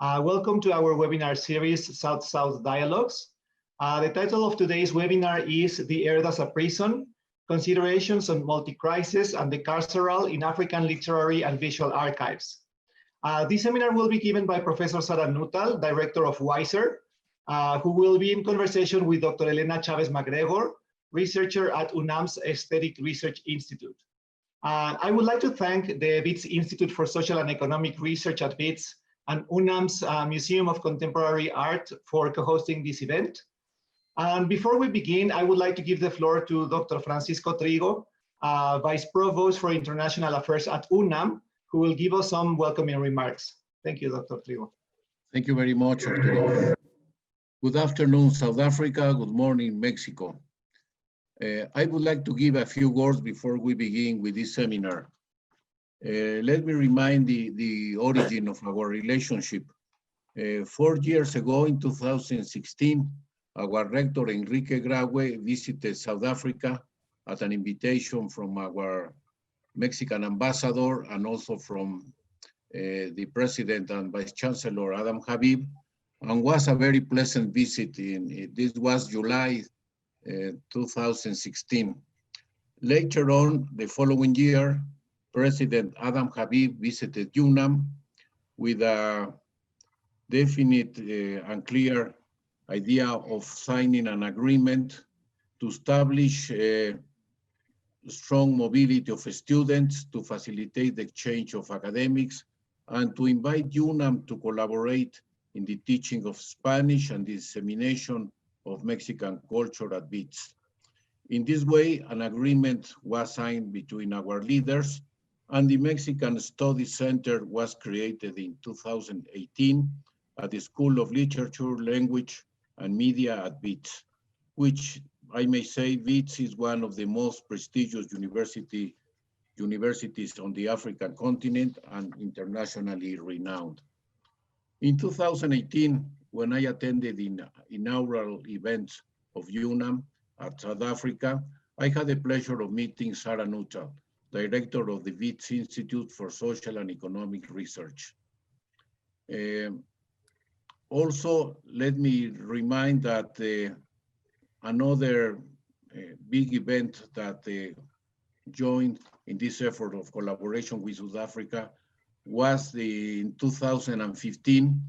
Welcome to our webinar series, South-South Dialogues. The title of today's webinar is The Earth as a Prison, Considerations on Multicrisis and the Carceral in African Literary and Visual Archives. This seminar will be given by Professor Sarah Nuttall, Director of WISER, who will be in conversation with Dr. Helena Chávez Gregor, researcher at UNAM's Aesthetic Research Institute. I would like to thank the WITS Institute for Social and Economic Research at WITS and UNAM's Museum of Contemporary Art for co-hosting this event. And before we begin, I would like to give the floor to Dr. Francisco Trigo, Vice Provost for International Affairs at UNAM, who will give us some welcoming remarks. Thank you, Dr. Trigo. Thank you very much, Arturo. Good afternoon, South Africa. Good morning, Mexico. I would like to give a few words before we begin with this seminar. Let me remind the origin of our relationship. 4 years ago, in 2016, our rector, Enrique Graue, visited South Africa at an invitation from our Mexican ambassador and also from the president and vice chancellor, Adam Habib, and was a very pleasant visit. This was July 2016. Later on, the following year, President Adam Habib visited UNAM with a definite and clear idea of signing an agreement to establish strong mobility of students, to facilitate the exchange of academics, and to invite UNAM to collaborate in the teaching of Spanish and the dissemination of Mexican culture at WITS. In this way, an agreement was signed between our leaders, and the Mexican Studies Center was created in 2018 at the School of Literature, Language, and Media at WITS, which I may say WITS is one of the most prestigious universities on the African continent and internationally renowned. In 2018, when I attended the inaugural events of UNAM at South Africa, I had the pleasure of meeting Sarah Nuttall, Director of the WITS Institute for Social and Economic Research. Also, let me remind that another big event that joined in this effort of collaboration with South Africa was in 2015,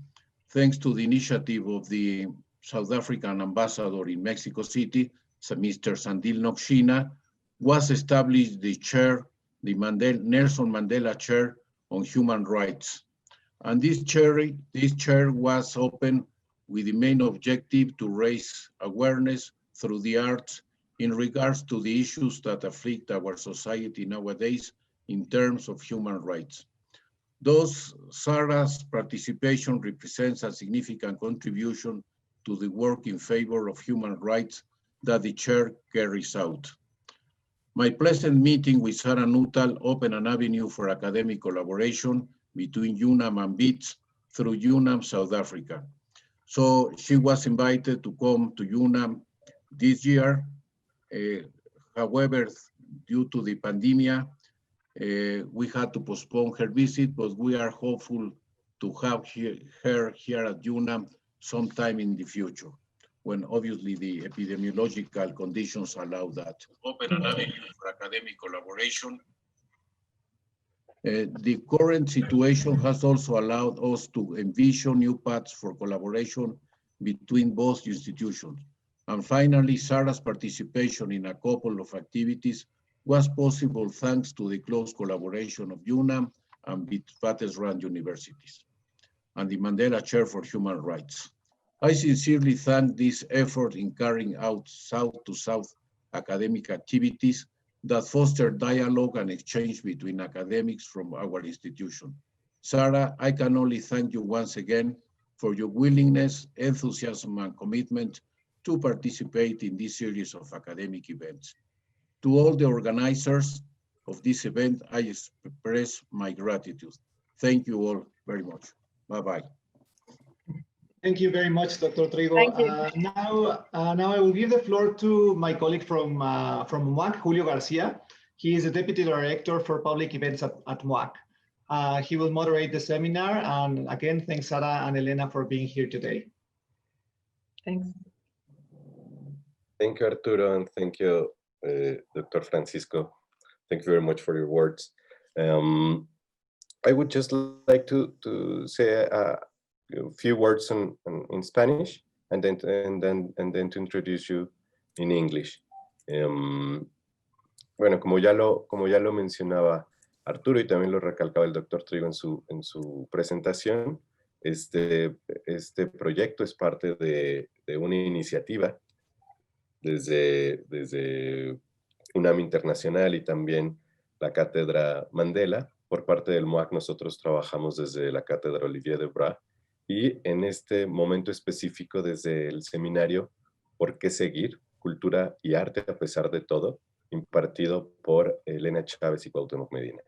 thanks to the initiative of the South African ambassador in Mexico City, Mr. Sandile Nokshina, was established the chair, the Nelson Mandela Chair on Human Rights. And this chair was open with the main objective to raise awareness through the arts in regards to the issues that afflict our society nowadays in terms of human rights. Thus, Sarah's participation represents a significant contribution to the work in favor of human rights that the chair carries out. My pleasant meeting with Sarah Nuttall opened an avenue for academic collaboration between UNAM and WITS through UNAM South Africa. So she was invited to come to UNAM this year. However, due to the pandemic, we had to postpone her visit, but we are hopeful to have her here at UNAM sometime in the future, when obviously the epidemiological conditions allow that. Open an avenue for academic collaboration. The current situation has also allowed us to envision new paths for collaboration between both institutions. And finally, Sarah's participation in a couple of activities was possible thanks to the close collaboration of UNAM and Witwatersrand universities and the Mandela Chair for Human Rights. I sincerely thank this effort in carrying out South-to-South academic activities that foster dialogue and exchange between academics from our institution. Sarah, I can only thank you once again for your willingness, enthusiasm, and commitment to participate in this series of academic events. To all the organizers of this event, I express my gratitude. Thank you all very much. Bye-bye. Thank you very much, Dr. Trigo. Thank you. Now I will give the floor to my colleague from MUAC, Julio Garcia. He is the Deputy Director for Public Events at MUAC. He will moderate the seminar. And again, thanks Sara and Helena for being here today. Thanks. Thank you, Arturo, and thank you, Dr. Francisco. Thank you very much for your words. I would just like to say a few words in Spanish, and then to introduce you in English. Bueno, como ya lo mencionaba Arturo y también lo recalcaba el doctor Trigo en su presentación, este proyecto es parte de una iniciativa desde UNAM Internacional y también la Cátedra Mandela. Por parte del MUAC nosotros trabajamos desde la Cátedra Olivier Debras y en este momento específico desde el seminario ¿Por qué seguir? Cultura y arte a pesar de todo, impartido por Helena Chávez y Cuauhtémoc Medina.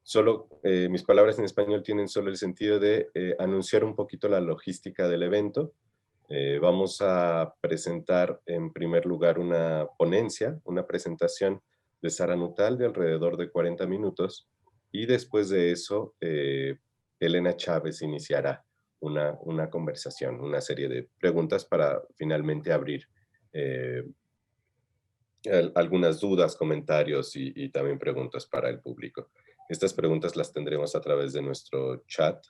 Solo mis palabras en español tienen solo el sentido de anunciar un poquito la logística del evento. Vamos a presentar en primer lugar una ponencia, una presentación de Sara Nuttall de alrededor de 40 minutos y después de eso Helena Chávez iniciará una conversación, una serie de preguntas para finalmente abrir algunas dudas, comentarios y también preguntas para el público. Estas preguntas las tendremos a través de nuestro chat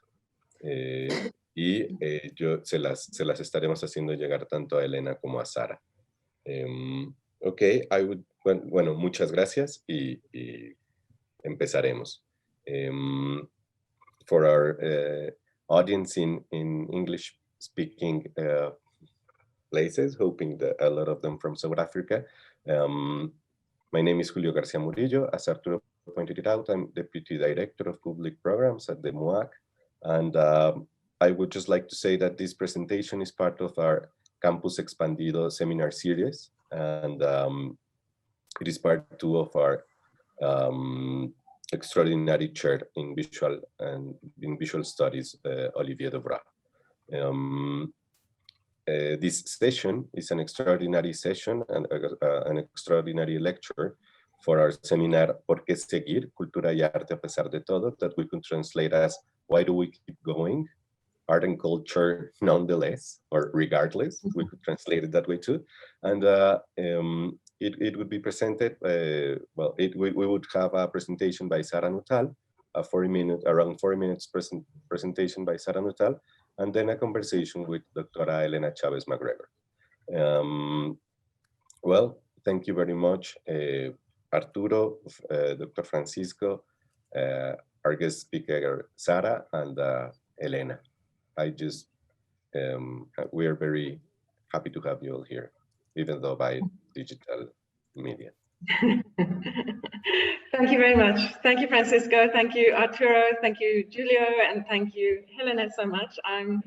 y se las estaremos haciendo llegar tanto a Helena como a Sara. Ok, bueno, muchas gracias y empezaremos. For our audience in English-speaking places, hoping that a lot of them from South Africa. My name is Julio García Murillo. As Arturo pointed it out, I'm Deputy Director of Public Programs at the MUAC. And I would just like to say that this presentation is part of our Campus Expandido seminar series. And it is part 2 of our extraordinary chair in visual studies, Olivier Debras. This session is an extraordinary session and an extraordinary lecture for our seminar ¿Por qué seguir? Cultura y arte a pesar de todo, that we could translate as Why do we keep going? Art and culture nonetheless, or regardless, we could translate it that way too. And it would be presented, we would have a presentation by Sara Nuttall, around 40 minutes presentation by Sara Nuttall, and then a conversation with Doctora Helena Chávez McGregor. Well, thank you very much, Arturo, Dr. Francisco, our guest speaker, Sara, and Helena. We are very happy to have you all here, even though by digital media. Thank you very much. Thank you, Francisco. Thank you, Arturo. Thank you, Julio. And thank you, Helena, so much. I'm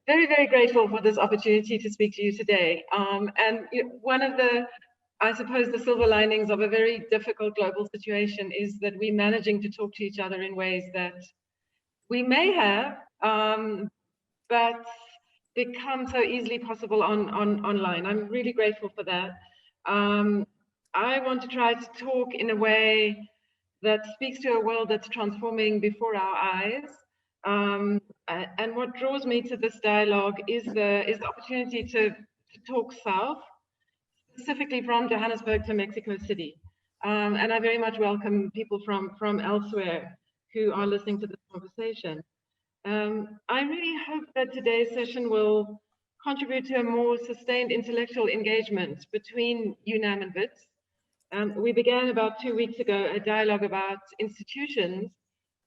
very, very grateful for this opportunity to speak to you today. And one of the, I suppose, the silver linings of a very difficult global situation is that we're managing to talk to each other in ways that we may have, but become so easily possible online. I'm really grateful for that. I want to try to talk in a way that speaks to a world that's transforming before our eyes. And what draws me to this dialogue is the opportunity to talk South, specifically from Johannesburg to Mexico City. And I very much welcome people from elsewhere who are listening to this conversation. I really hope that today's session will contribute to a more sustained intellectual engagement between UNAM and WITS. We began about 2 weeks ago a dialogue about institutions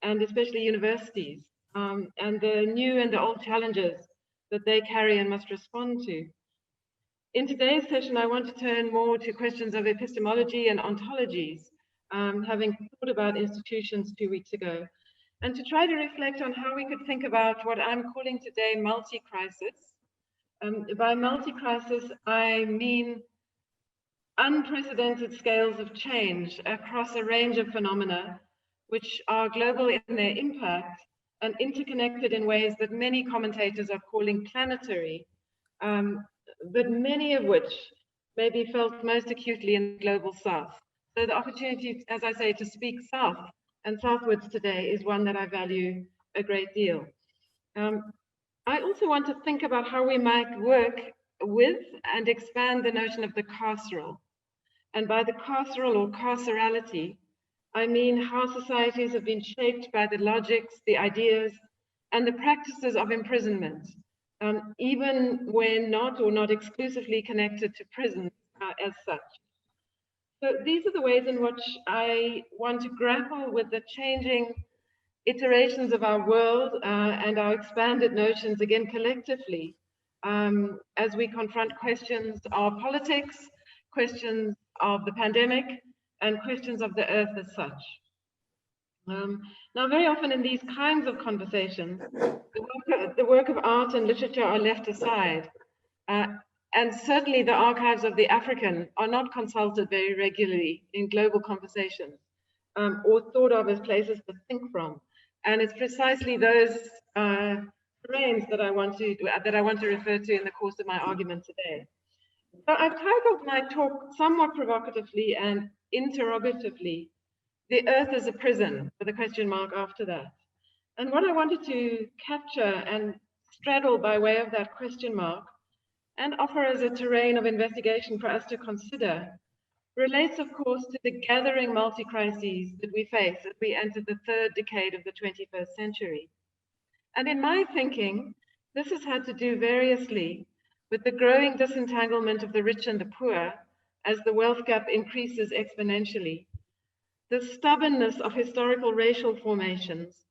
and especially universities and the new and the old challenges that they carry and must respond to. In today's session, I want to turn more to questions of epistemology and ontologies, having thought about institutions 2 weeks ago, and to try to reflect on how we could think about what I'm calling today multi-crisis. By multi-crisis, I mean unprecedented scales of change across a range of phenomena, which are global in their impact and interconnected in ways that many commentators are calling planetary, but many of which may be felt most acutely in the global South. So the opportunity, as I say, to speak South and southwards today is one that I value a great deal. I also want to think about how we might work with and expand the notion of the carceral. And by the carceral or carcerality, I mean how societies have been shaped by the logics, the ideas, and the practices of imprisonment, even when not exclusively connected to prisons as such. So these are the ways in which I want to grapple with the changing iterations of our world and our expanded notions, again, collectively, as we confront questions of politics, questions of the pandemic, and questions of the earth as such. Now, very often in these kinds of conversations, the work of art and literature are left aside. And certainly the archives of the African are not consulted very regularly in global conversations or thought of as places to think from. And it's precisely those terrains that I want to refer to in the course of my argument today. So I've titled my talk somewhat provocatively and interrogatively, "The Earth is a Prison," with a question mark after that. And what I wanted to capture and straddle by way of that question mark and offer as a terrain of investigation for us to consider relates, of course, to the gathering multi-crises that we face as we enter the third decade of the 21st century. And in my thinking, this has had to do variously with the growing disentanglement of the rich and the poor as the wealth gap increases exponentially, the stubbornness of historical racial formations,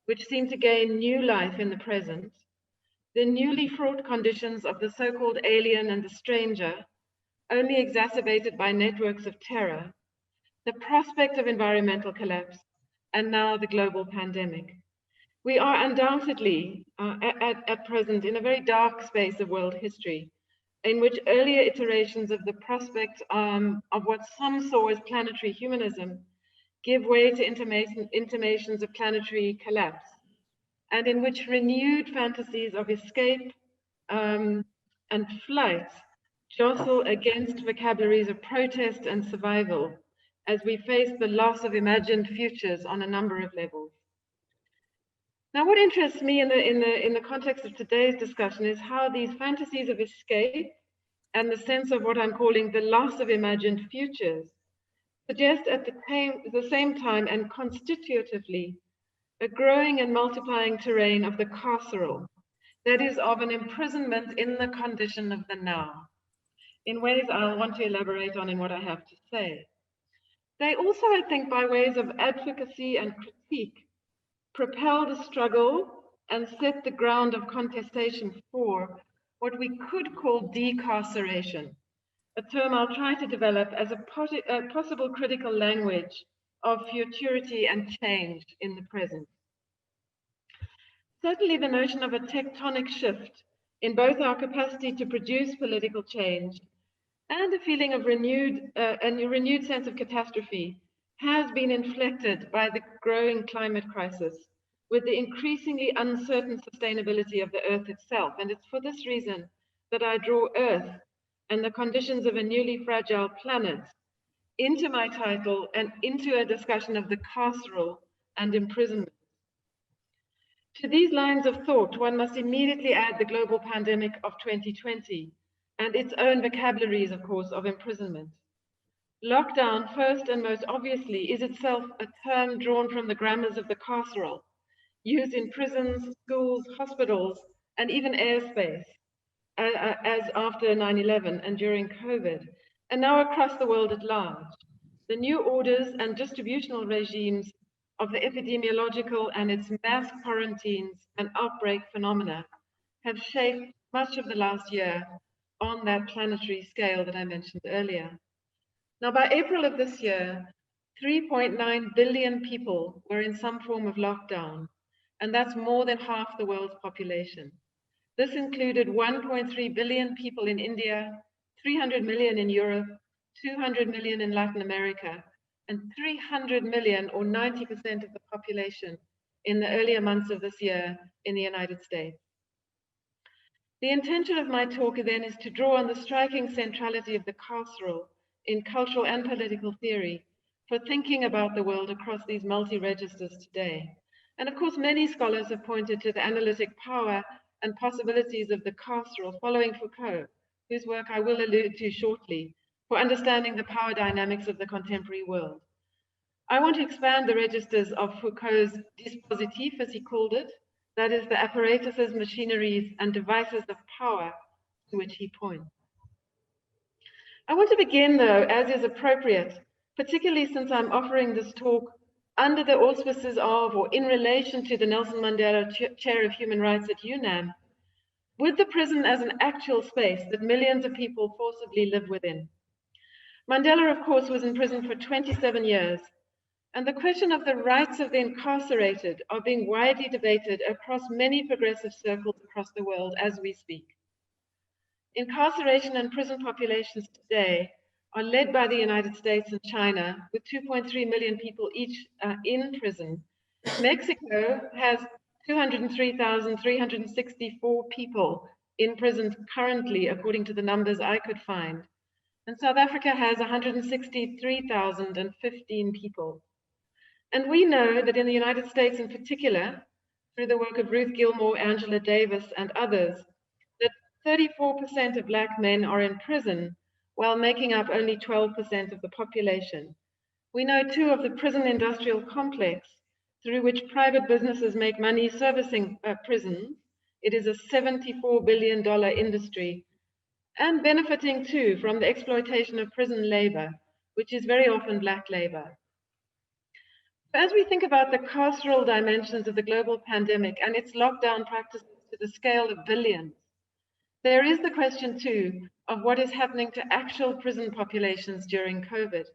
which seem to gain new life in the present, the newly fraught conditions of the so-called alien and the stranger, only exacerbated by networks of terror, the prospect of environmental collapse, and now the global pandemic. We are undoubtedly at present in a very dark space of world history, in which earlier iterations of the prospect of what some saw as planetary humanism give way to intimations of planetary collapse, and in which renewed fantasies of escape and flight jostle against vocabularies of protest and survival as we face the loss of imagined futures on a number of levels. Now, what interests me in the context of today's discussion is how these fantasies of escape and the sense of what I'm calling the loss of imagined futures suggest at the same time and constitutively a growing and multiplying terrain of the carceral, that is, of an imprisonment in the condition of the now, in ways I'll want to elaborate on in what I have to say. They also, I think, by ways of advocacy and critique, propel the struggle and set the ground of contestation for what we could call decarceration, a term I'll try to develop as a possible critical language of futurity and change in the present. Certainly the notion of a tectonic shift in both our capacity to produce political change and a feeling of a renewed sense of catastrophe has been inflected by the growing climate crisis with the increasingly uncertain sustainability of the Earth itself. And it's for this reason that I draw Earth and the conditions of a newly fragile planet into my title and into a discussion of the carceral and imprisonment. To these lines of thought, one must immediately add the global pandemic of 2020 and its own vocabularies, of course, of imprisonment. Lockdown, first and most obviously, is itself a term drawn from the grammars of the carceral, used in prisons, schools, hospitals, and even airspace, as after 9/11 and during COVID, and now across the world at large. The new orders and distributional regimes of the epidemiological and its mass quarantines and outbreak phenomena have shaped much of the last year on that planetary scale that I mentioned earlier. Now, by April of this year, 3.9 billion people were in some form of lockdown, and that's more than half the world's population. This included 1.3 billion people in India, 300 million in Europe, 200 million in Latin America, and 300 million, or 90% of the population, in the earlier months of this year in the United States. The intention of my talk then is to draw on the striking centrality of the carceral in cultural and political theory, for thinking about the world across these multi-registers today. And of course, many scholars have pointed to the analytic power and possibilities of the carceral following Foucault, whose work I will allude to shortly, for understanding the power dynamics of the contemporary world. I want to expand the registers of Foucault's dispositif, as he called it, that is, the apparatuses, machineries, and devices of power to which he points. I want to begin, though, as is appropriate, particularly since I'm offering this talk under the auspices of or in relation to the Nelson Mandela Chair of Human Rights at UNAM, with the prison as an actual space that millions of people forcibly live within. Mandela, of course, was in prison for 27 years, and the question of the rights of the incarcerated are being widely debated across many progressive circles across the world as we speak. Incarceration and prison populations today are led by the United States and China, with 2.3 million people each in prison. Mexico has 203,364 people in prison currently, according to the numbers I could find. And South Africa has 163,015 people. And we know that in the United States in particular, through the work of Ruth Gilmore, Angela Davis, and others, that 34% of Black men are in prison, while making up only 12% of the population. We know too of the prison industrial complex, through which private businesses make money servicing prisons. It is a $74 billion industry, and benefiting too from the exploitation of prison labor, which is very often Black labor. As we think about the carceral dimensions of the global pandemic and its lockdown practices to the scale of billions, there is the question too of what is happening to actual prison populations during COVID.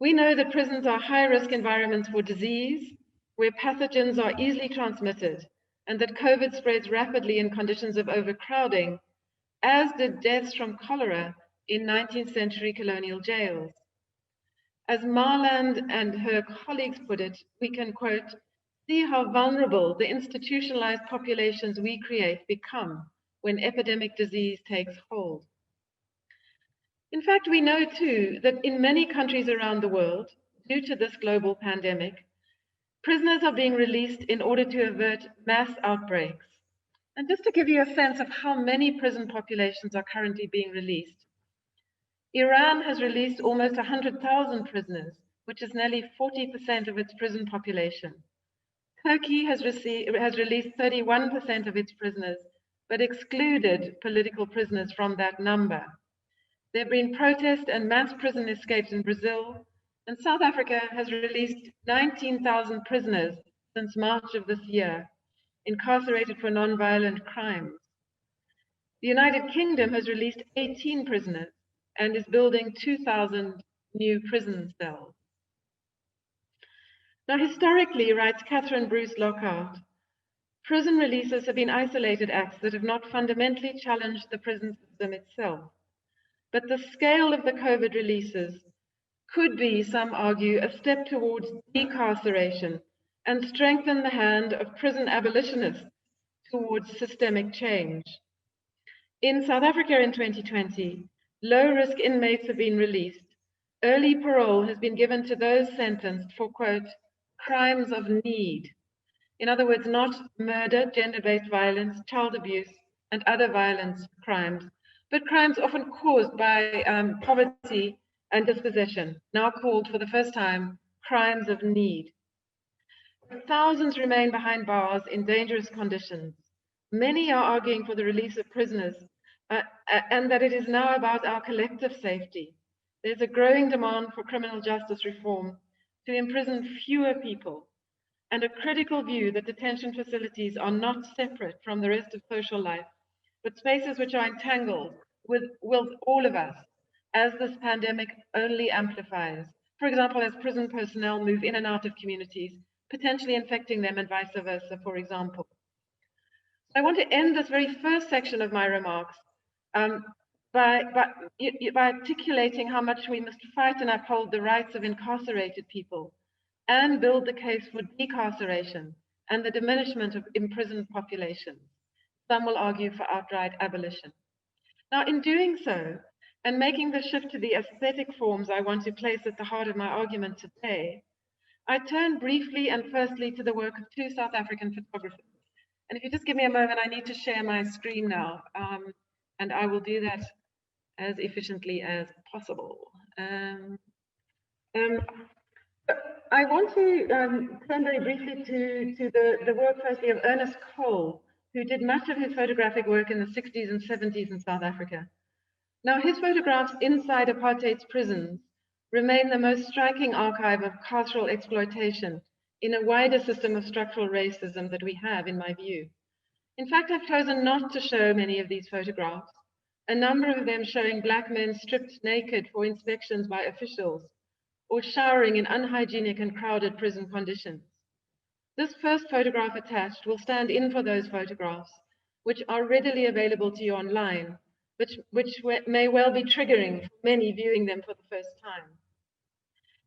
We know that prisons are high-risk environments for disease, where pathogens are easily transmitted, and that COVID spreads rapidly in conditions of overcrowding, as did deaths from cholera in 19th century colonial jails. As Marland and her colleagues put it, we can quote, "See how vulnerable the institutionalized populations we create become when epidemic disease takes hold." In fact, we know too that in many countries around the world, due to this global pandemic, prisoners are being released in order to avert mass outbreaks. And just to give you a sense of how many prison populations are currently being released, Iran has released almost 100,000 prisoners, which is nearly 40% of its prison population. Turkey has released 31% of its prisoners, but excluded political prisoners from that number. There have been protest and mass prison escapes in Brazil, and South Africa has released 19,000 prisoners since March of this year, incarcerated for non-violent crimes. The United Kingdom has released 18 prisoners and is building 2,000 new prison cells. Now, historically, writes Catherine Bruce Lockhart, prison releases have been isolated acts that have not fundamentally challenged the prison system itself. But the scale of the COVID releases could be, some argue, a step towards decarceration and strengthen the hand of prison abolitionists towards systemic change. In South Africa in 2020, low-risk inmates have been released. Early parole has been given to those sentenced for, quote, crimes of need. In other words, not murder, gender-based violence, child abuse, and other violence crimes, but crimes often caused by poverty and dispossession, now called for the first time crimes of need. Thousands remain behind bars in dangerous conditions. Many are arguing for the release of prisoners and that it is now about our collective safety. There's a growing demand for criminal justice reform to imprison fewer people, and a critical view that detention facilities are not separate from the rest of social life, but spaces which are entangled with all of us, as this pandemic only amplifies. For example, as prison personnel move in and out of communities, potentially infecting them and vice versa, for example. I want to end this very first section of my remarks by articulating how much we must fight and uphold the rights of incarcerated people and build the case for decarceration and the diminishment of imprisoned populations. Some will argue for outright abolition. Now, in doing so, and making the shift to the aesthetic forms I want to place at the heart of my argument today, I turn briefly and firstly to the work of two South African photographers. And if you just give me a moment, I need to share my screen now, and I will do that as efficiently as possible. I want to turn very briefly to the work firstly of Ernest Cole, who did much of his photographic work in the 60s and 70s in South Africa. Now, his photographs inside apartheid's prisons remain the most striking archive of carceral exploitation in a wider system of structural racism that we have, in my view. In fact, I've chosen not to show many of these photographs, a number of them showing Black men stripped naked for inspections by officials, or showering in unhygienic and crowded prison conditions. This first photograph attached will stand in for those photographs, which are readily available to you online, which may well be triggering for many viewing them for the first time.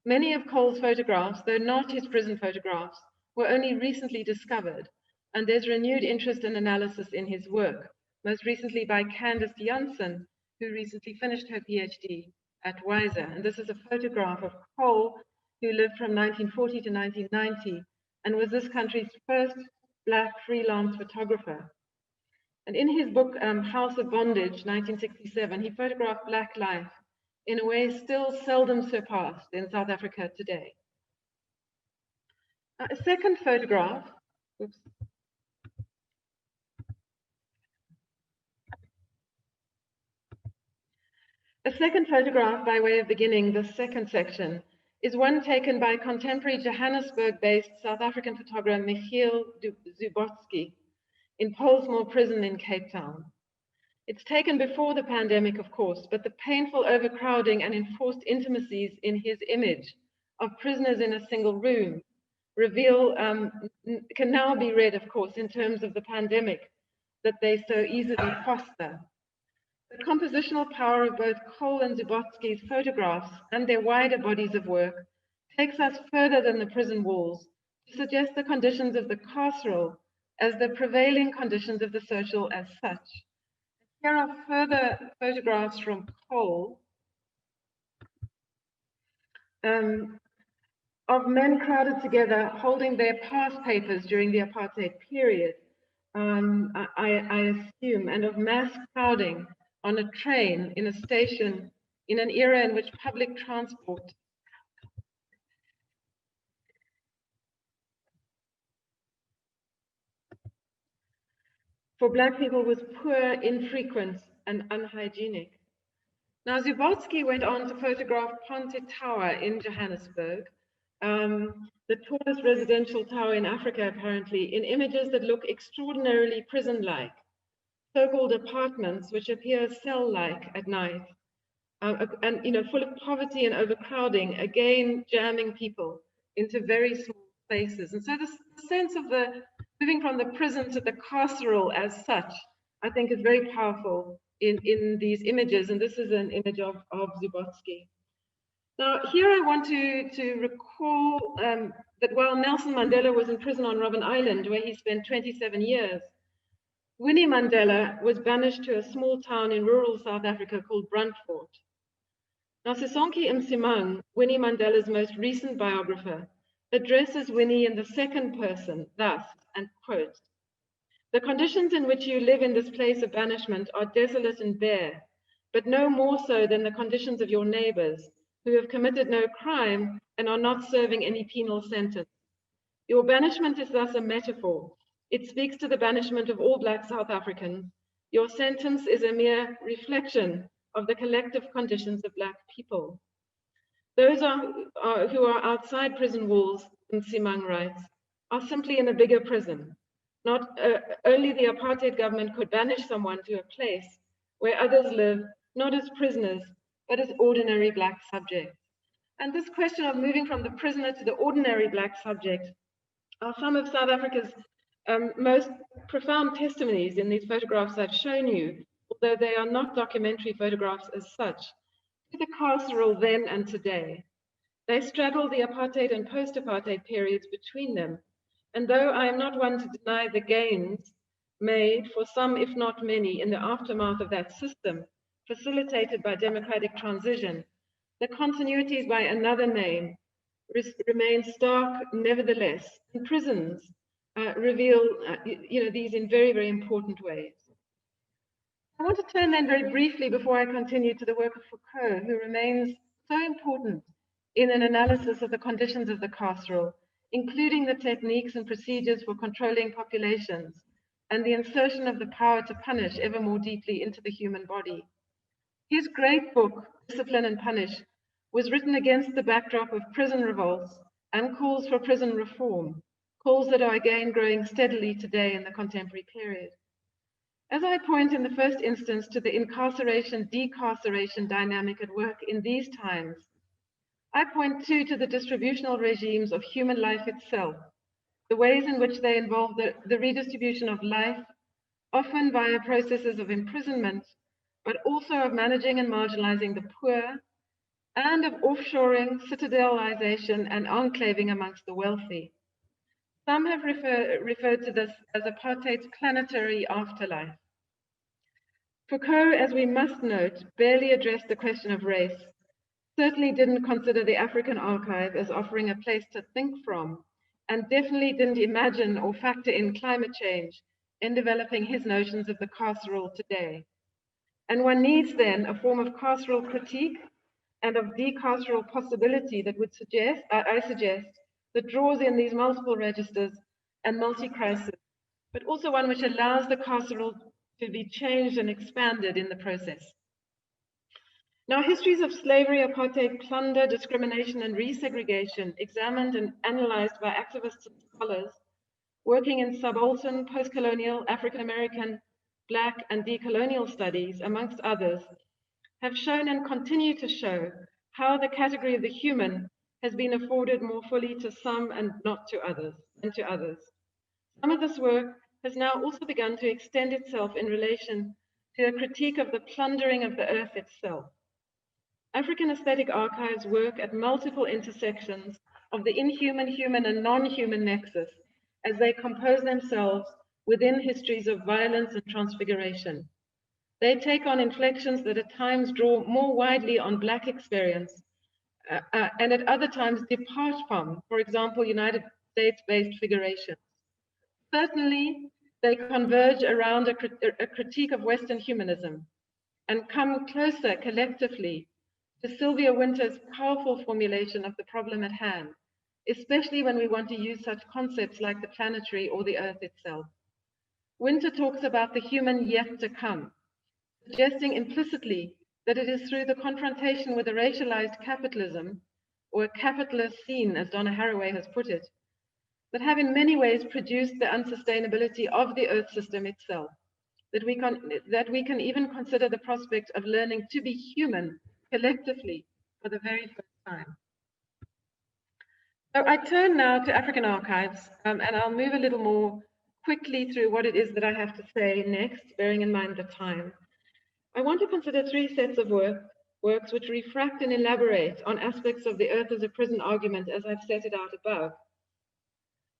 Many of Cole's photographs, though not his prison photographs, were only recently discovered, and there's renewed interest and analysis in his work, most recently by Candace Janssen, who recently finished her PhD at WISER. And this is a photograph of Cole, who lived from 1940 to 1990, and was this country's first Black freelance photographer. And in his book, House of Bondage, 1967, he photographed Black life in a way still seldom surpassed in South Africa today. A second photograph, oops. A second photograph, by way of beginning the second section, is one taken by contemporary Johannesburg-based South African photographer Michiel Zubotsky in Pollsmoor Prison in Cape Town. It's taken before the pandemic, of course, but the painful overcrowding and enforced intimacies in his image of prisoners in a single room reveal, can now be read, of course, in terms of the pandemic that they so easily foster. The compositional power of both Cole and Zubotsky's photographs and their wider bodies of work takes us further than the prison walls to suggest the conditions of the carceral as the prevailing conditions of the social as such. Here are further photographs from Cole of men crowded together holding their pass papers during the apartheid period, I assume, and of mass crowding on a train in a station in an era in which public transport for Black people was poor, infrequent, and unhygienic. Now, Zubotsky went on to photograph Ponte Tower in Johannesburg, the tallest residential tower in Africa, apparently, in images that look extraordinarily prison-like, so-called apartments which appear cell-like at night, and full of poverty and overcrowding, again jamming people into very small spaces. And so this sense of the moving from the prison to the carceral as such, I think is very powerful in these images. And this is an image of Zubotsky. Now, here I want to recall that while Nelson Mandela was in prison on Robben Island, where he spent 27 years, Winnie Mandela was banished to a small town in rural South Africa called Brantfort. Now, Sisonke Msimang, Winnie Mandela's most recent biographer, addresses Winnie in the second person, thus, and quotes, "The conditions in which you live in this place of banishment are desolate and bare, but no more so than the conditions of your neighbors, who have committed no crime and are not serving any penal sentence. Your banishment is thus a metaphor. It speaks to the banishment of all Black South Africans. Your sentence is a mere reflection of the collective conditions of Black people. Those who are outside prison walls," Msimang writes, "are simply in a bigger prison. Not only the apartheid government could banish someone to a place where others live, not as prisoners, but as ordinary Black subjects." And this question of moving from the prisoner to the ordinary Black subject are some of South Africa's most profound testimonies in these photographs I've shown you, although they are not documentary photographs as such, to the carceral then and today. They straddle the apartheid and post-apartheid periods between them. And though I am not one to deny the gains made for some, if not many, in the aftermath of that system, facilitated by democratic transition, the continuities by another name remain stark nevertheless, and prisons reveal these in very, very important ways. I want to turn then very briefly before I continue to the work of Foucault, who remains so important in an analysis of the conditions of the carceral, including the techniques and procedures for controlling populations and the insertion of the power to punish ever more deeply into the human body. His great book, Discipline and Punish, was written against the backdrop of prison revolts and calls for prison reform, calls that are again growing steadily today in the contemporary period. As I point in the first instance to the incarceration-decarceration dynamic at work in these times, I point too to the distributional regimes of human life itself, the ways in which they involve the redistribution of life, often via processes of imprisonment, but also of managing and marginalizing the poor, and of offshoring, citadelization, and enclaving amongst the wealthy. Some have referred to this as apartheid's planetary afterlife. Foucault, as we must note, barely addressed the question of race, certainly didn't consider the African archive as offering a place to think from, and definitely didn't imagine or factor in climate change in developing his notions of the carceral today. And one needs then a form of carceral critique and of decarceral possibility that would suggest, I suggest, that draws in these multiple registers and multi-crisis, but also one which allows the carceral to be changed and expanded in the process. Now, histories of slavery, apartheid, plunder, discrimination, and resegregation, examined and analyzed by activists and scholars working in subaltern, post-colonial, African-American, Black, and decolonial studies, amongst others, have shown and continue to show how the category of the human has been afforded more fully to some and not to others, Some of this work has now also begun to extend itself in relation to a critique of the plundering of the earth itself. African aesthetic archives work at multiple intersections of the inhuman, human, and non-human nexus as they compose themselves within histories of violence and transfiguration. They take on inflections that at times draw more widely on Black experience and at other times depart from, for example, United States-based figurations. Certainly, they converge around a critique of Western humanism and come closer collectively to Sylvia Wynter's powerful formulation of the problem at hand, especially when we want to use such concepts like the planetary or the earth itself. Wynter talks about the human yet to come, suggesting implicitly that it is through the confrontation with a racialized capitalism, or a capitalist scene, as Donna Haraway has put it, that have in many ways produced the unsustainability of the earth system itself, that we can even consider the prospect of learning to be human collectively for the very first time. So I turn now to African archives, and I'll move a little more quickly through what it is that I have to say next, bearing in mind the time. I want to consider three sets of works which refract and elaborate on aspects of the earth as a prison argument as I've set it out above.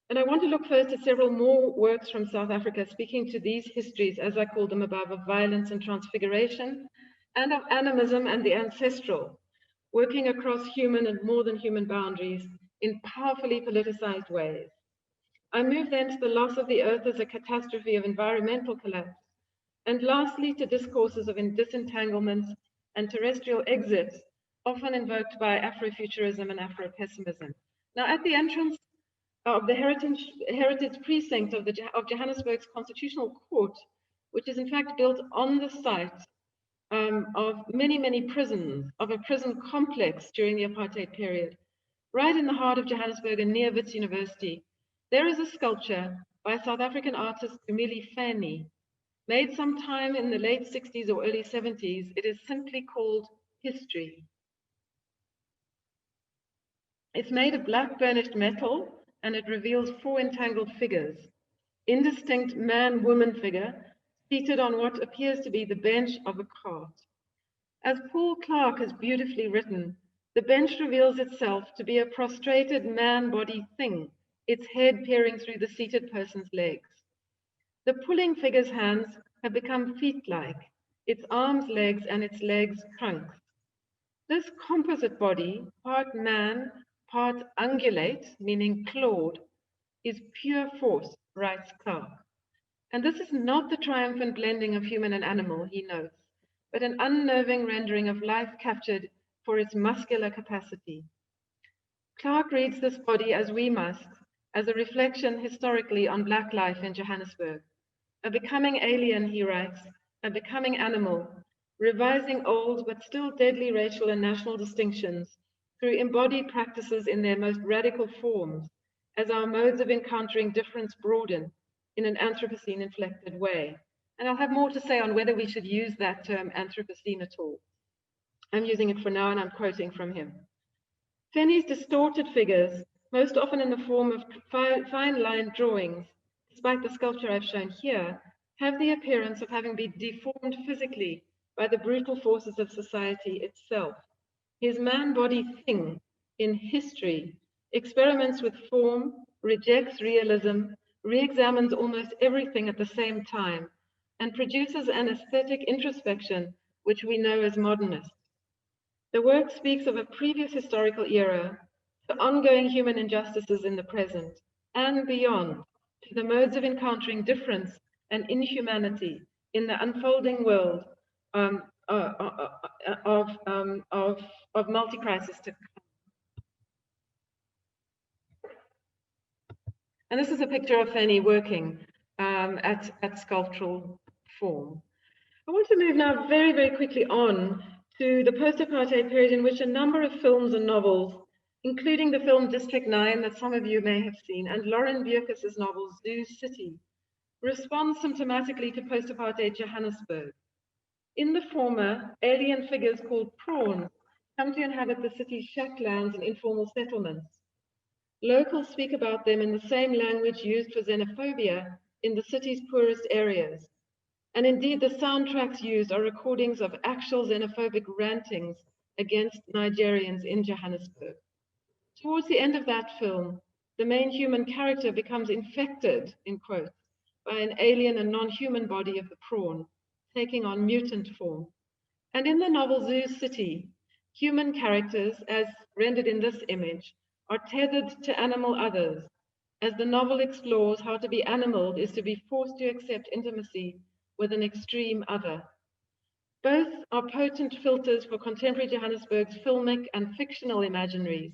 And I want to look first at several more works from South Africa speaking to these histories, as I called them above, of violence and transfiguration, and of animism and the ancestral, working across human and more than human boundaries in powerfully politicized ways. I move then to the loss of the earth as a catastrophe of environmental collapse, and lastly to discourses of disentanglement and terrestrial exit, often invoked by Afrofuturism and Afro-pessimism. Now, at the entrance of the heritage precinct of Johannesburg's Constitutional Court, which is in fact built on the site of many, many prisons, of a prison complex during the apartheid period, right in the heart of Johannesburg and near Wits University, there is a sculpture by South African artist Emily Fanny, made sometime in the late 60s or early 70s. It is simply called History. It's made of black burnished metal, and it reveals four entangled figures. Indistinct man-woman figure seated on what appears to be the bench of a cart. As Paul Clark has beautifully written, the bench reveals itself to be a prostrated man-body thing, its head peering through the seated person's legs. The pulling figure's hands have become feet-like, its arms, legs, and its legs, trunks. This composite body, part man, part ungulate, meaning clawed, is pure force, writes Clark. And this is not the triumphant blending of human and animal, he notes, but an unnerving rendering of life captured for its muscular capacity. Clark reads this body, as we must, as a reflection historically on Black life in Johannesburg. A becoming alien, he writes, a becoming animal, revising old but still deadly racial and national distinctions through embodied practices in their most radical forms, as our modes of encountering difference broaden in an Anthropocene-inflected way. And I'll have more to say on whether we should use that term Anthropocene at all. I'm using it for now, and I'm quoting from him. Fenny's distorted figures, most often in the form of fine-line drawings, despite the sculpture I've shown here, have the appearance of having been deformed physically by the brutal forces of society itself. His man-body thing in history experiments with form, rejects realism, re-examines almost everything at the same time, and produces an aesthetic introspection which we know as modernist. The work speaks of a previous historical era, to ongoing human injustices in the present, and beyond, to the modes of encountering difference and inhumanity in the unfolding world of multi-crisis to come. And this is a picture of Fanny working at sculptural form. I want to move now very, very quickly on to the post-apartheid period in which a number of films and novels, including the film District 9 that some of you may have seen, and Lauren Bierkes' novel Zoo City, respond symptomatically to post-apartheid Johannesburg. In the former, alien figures called prawns come to inhabit the city's shacklands and informal settlements. Locals speak about them in the same language used for xenophobia in the city's poorest areas. And indeed, the soundtracks used are recordings of actual xenophobic rantings against Nigerians in Johannesburg. Towards the end of that film, the main human character becomes infected, in quotes, by an alien and non-human body of the prawn, taking on mutant form. And in the novel Zoo City, human characters, as rendered in this image, are tethered to animal others, as the novel explores how to be animaled is to be forced to accept intimacy with an extreme other. Both are potent filters for contemporary Johannesburg's filmic and fictional imaginaries,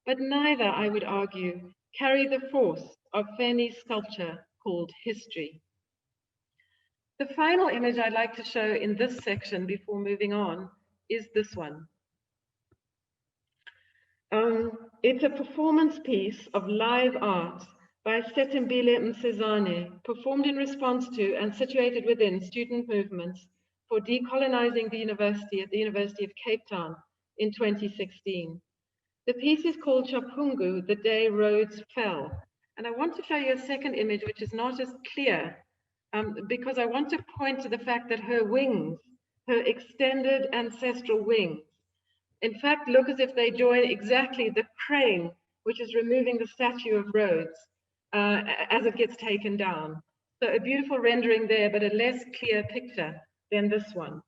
but neither, I would argue, carry the force of Fanny's sculpture called history. The final image I'd like to show in this section before moving on is this one. It's a performance piece of live art by Setimbile Msizane, performed in response to and situated within student movements for decolonizing the university at the University of Cape Town in 2016. The piece is called Chapungu, The Day Rhodes Fell. And I want to show you a second image, which is not as clear, because I want to point to the fact that her wings, her extended ancestral wings, in fact, look as if they join exactly the crane, which is removing the statue of Rhodes as it gets taken down. So a beautiful rendering there, but a less clear picture than this one.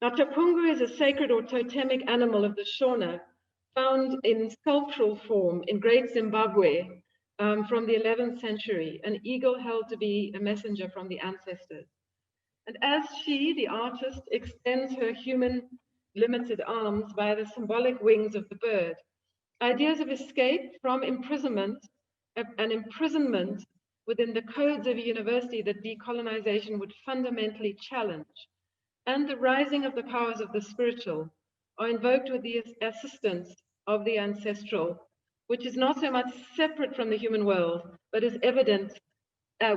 Now, Chapungu is a sacred or totemic animal of the Shona, found in sculptural form in Great Zimbabwe from the 11th century, an eagle held to be a messenger from the ancestors. And as she, the artist, extends her human limited arms via the symbolic wings of the bird, ideas of escape from imprisonment, an imprisonment within the codes of a university that decolonization would fundamentally challenge, and the rising of the powers of the spiritual are invoked with the assistance of the ancestral, which is not so much separate from the human world, but is evident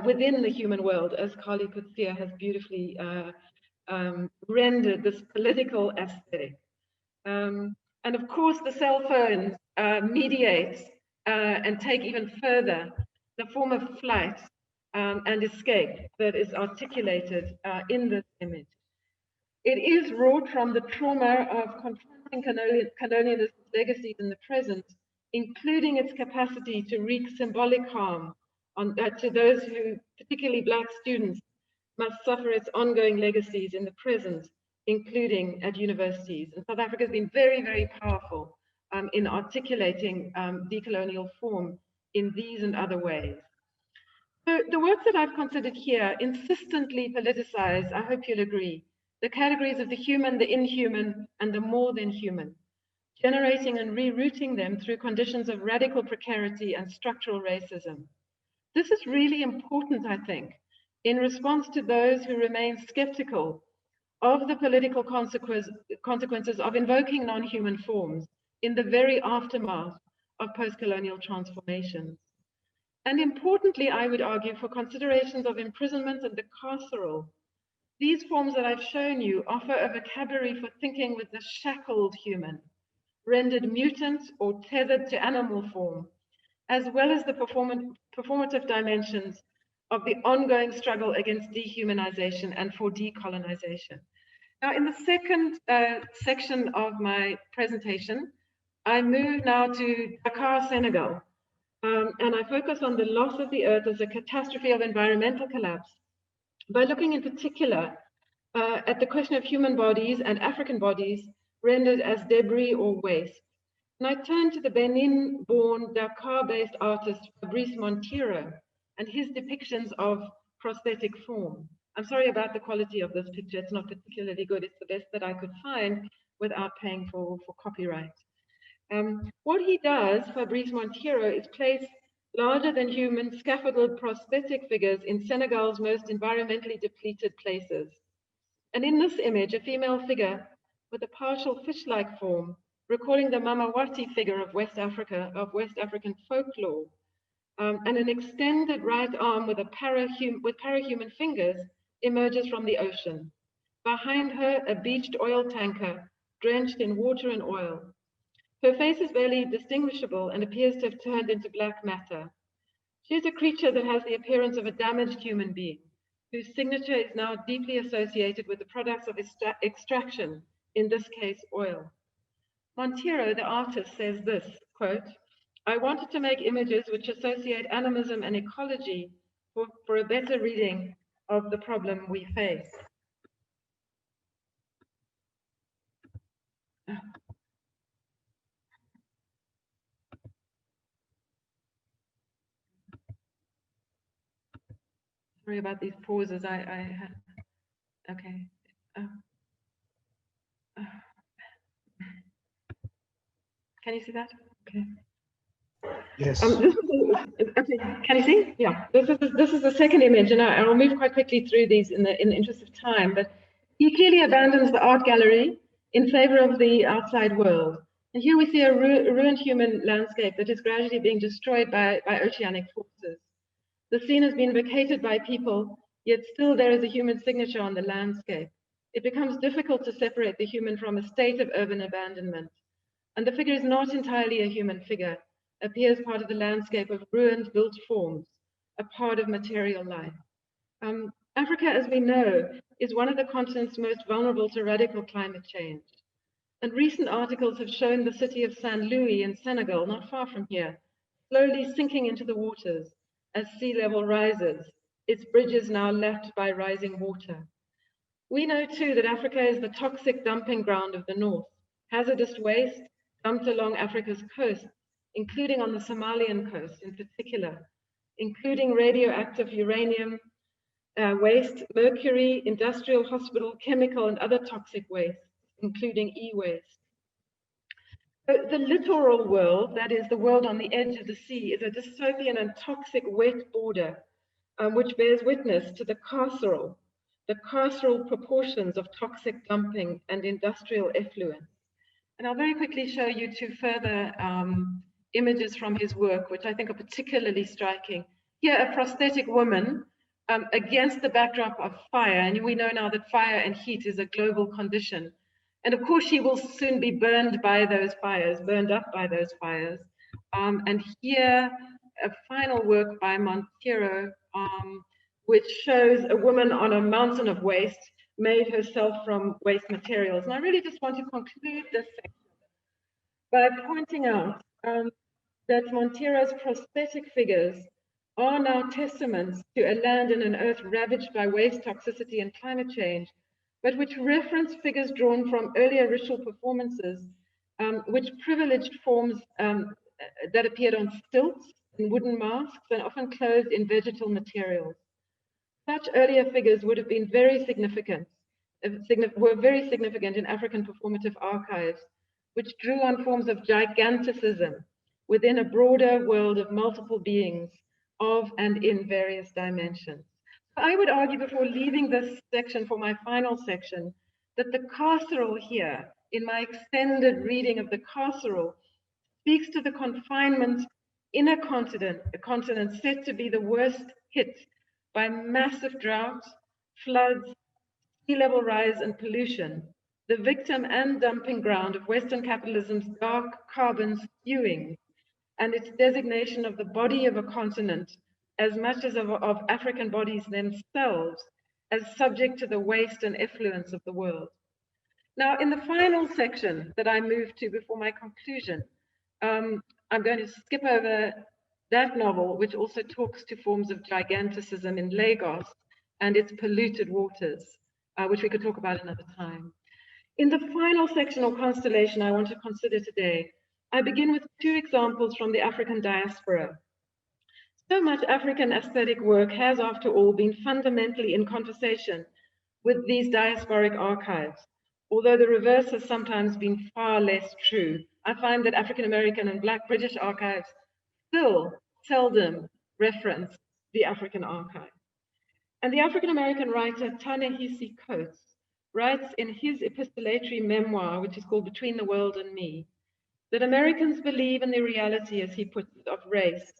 within the human world, as Kali Kutsia has beautifully rendered this political aesthetic. And of course, the cell phone mediates and take even further the form of flight and escape that is articulated in this image. It is wrought from the trauma of confronting colonialism's legacies in the present, including its capacity to wreak symbolic harm on, to those who, particularly Black students, must suffer its ongoing legacies in the present, including at universities. And South Africa has been very, very powerful in articulating decolonial form in these and other ways. So the works that I've considered here insistently politicize, I hope you'll agree, the categories of the human, the inhuman, and the more than human, generating and rerouting them through conditions of radical precarity and structural racism. This is really important, I think, in response to those who remain skeptical of the political consequences of invoking non-human forms in the very aftermath of post-colonial transformations. And importantly, I would argue, for considerations of imprisonment and the carceral, these forms that I've shown you offer a vocabulary for thinking with the shackled human, rendered mutant or tethered to animal form, as well as the performative dimensions of the ongoing struggle against dehumanization and for decolonization. Now, in the second section of my presentation, I move now to Dakar, Senegal, and I focus on the loss of the earth as a catastrophe of environmental collapse by looking in particular at the question of human bodies and African bodies rendered as debris or waste. And I turn to the Benin-born, Dakar-based artist Fabrice Montero and his depictions of prosthetic form. I'm sorry about the quality of this picture. It's not particularly good. It's the best that I could find without paying for copyright. What he does, Fabrice Montero, is place larger than human scaffolded prosthetic figures in Senegal's most environmentally depleted places. And in this image, a female figure with a partial fish-like form, recalling the Mamawati figure of West Africa, of West African folklore, and an extended right arm with parahuman fingers emerges from the ocean. Behind her, a beached oil tanker drenched in water and oil. Her face is barely distinguishable and appears to have turned into black matter. She is a creature that has the appearance of a damaged human being, whose signature is now deeply associated with the products of extraction, in this case, oil. Montero, the artist, says this, quote, "I wanted to make images which associate animism and ecology for a better reading of the problem we face." Sorry about these pauses. Okay. Can you see that? Okay. Yes. Okay. Can you see? Yeah. This is the second image, and I'll move quite quickly through these in the interest of time. But he clearly abandons the art gallery in favor of the outside world. And here we see a ruined human landscape that is gradually being destroyed by oceanic forces. The scene has been vacated by people, yet still there is a human signature on the landscape. It becomes difficult to separate the human from a state of urban abandonment. And the figure is not entirely a human figure, appears part of the landscape of ruined built forms, a part of material life. Africa, as we know, is one of the continents most vulnerable to radical climate change. And recent articles have shown the city of Saint Louis in Senegal, not far from here, slowly sinking into the waters as sea level rises, its bridges now lapped by rising water. We know too that Africa is the toxic dumping ground of the north. Hazardous waste dumped along Africa's coast, including on the Somalian coast in particular, including radioactive uranium waste, mercury, industrial, hospital, chemical, and other toxic waste, including e-waste. The littoral world, that is the world on the edge of the sea, is a dystopian and toxic wet border which bears witness to the carceral proportions of toxic dumping and industrial effluence. And I'll very quickly show you two further images from his work, which I think are particularly striking. Here, a prosthetic woman against the backdrop of fire, and we know now that fire and heat is a global condition. And of course, she will soon be burned by those fires, burned up by those fires. And here, a final work by Montero, which shows a woman on a mountain of waste made herself from waste materials. And I really just want to conclude this section by pointing out that Montero's prosthetic figures are now testaments to a land and an earth ravaged by waste, toxicity, and climate change, but which reference figures drawn from earlier ritual performances, which privileged forms that appeared on stilts in wooden masks and often clothed in vegetal materials. Such earlier figures would have been very significant, were very significant in African performative archives, which drew on forms of giganticism within a broader world of multiple beings of and in various dimensions. I would argue, before leaving this section for my final section, that the carceral here, in my extended reading of the carceral, speaks to the confinement in a continent said to be the worst hit by massive droughts, floods, sea level rise, and pollution, the victim and dumping ground of Western capitalism's dark carbon spewing, and its designation of the body of a continent as much as of African bodies themselves as subject to the waste and effluence of the world. Now, in the final section that I move to before my conclusion, I'm going to skip over that novel, which also talks to forms of giganticism in Lagos and its polluted waters, which we could talk about another time. In the final section or constellation I want to consider today, I begin with two examples from the African diaspora. So much African aesthetic work has, after all, been fundamentally in conversation with these diasporic archives, although the reverse has sometimes been far less true. I find that African American and Black British archives still seldom reference the African archive. And the African American writer Ta-Nehisi Coates writes in his epistolatory memoir, which is called Between the World and Me, that Americans believe in the reality, as he puts it, of race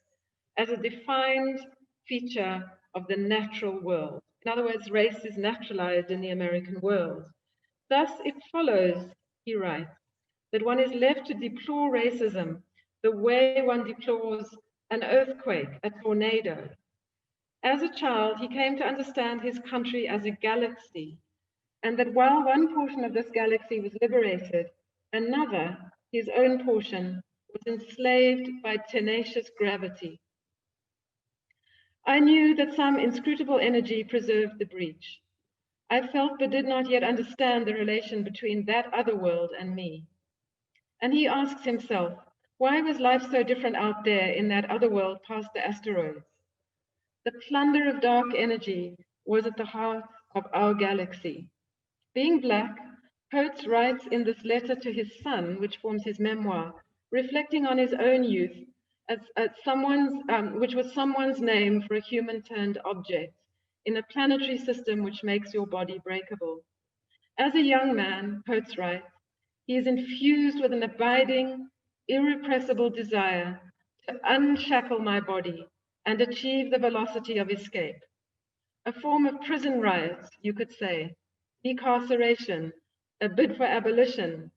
as a defined feature of the natural world. In other words, race is naturalized in the American world. Thus, it follows, he writes, that one is left to deplore racism the way one deplores an earthquake, a tornado. As a child, he came to understand his country as a galaxy, and that while one portion of this galaxy was liberated, another, his own portion, was enslaved by tenacious gravity. I knew that some inscrutable energy preserved the breach. I felt but did not yet understand the relation between that other world and me. And he asks himself, why was life so different out there in that other world past the asteroids? The plunder of dark energy was at the heart of our galaxy. Being Black, Coates writes in this letter to his son, which forms his memoir, reflecting on his own youth, which was someone's name for a human-turned object in a planetary system which makes your body breakable. As a young man, Coates writes, he is infused with an abiding, irrepressible desire to unshackle my body and achieve the velocity of escape. A form of prison riots, you could say, decarceration, a bid for abolition,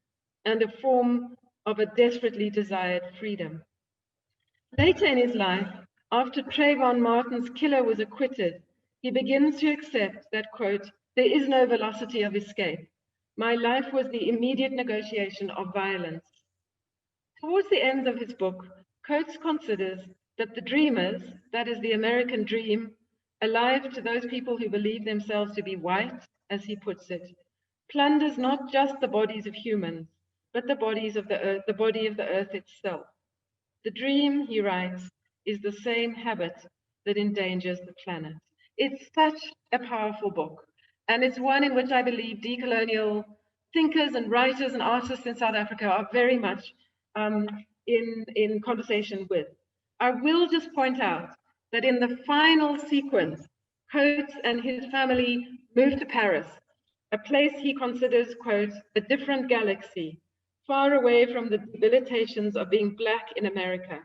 and a form of a desperately desired freedom. Later in his life, after Trayvon Martin's killer was acquitted, he begins to accept that, quote, there is no velocity of escape. My life was the immediate negotiation of violence. Towards the end of his book, Coates considers that the dreamers, that is the American dream, alive to those people who believe themselves to be white, as he puts it, plunders not just the bodies of humans, but the bodies of the earth, the body of the earth itself. The dream, he writes, is the same habit that endangers the planet. It's such a powerful book, and it's one in which I believe decolonial thinkers and writers and artists in South Africa are very much in conversation with. I will just point out that in the final sequence, Coates and his family moved to Paris, a place he considers, quote, a different galaxy, far away from the debilitations of being Black in America.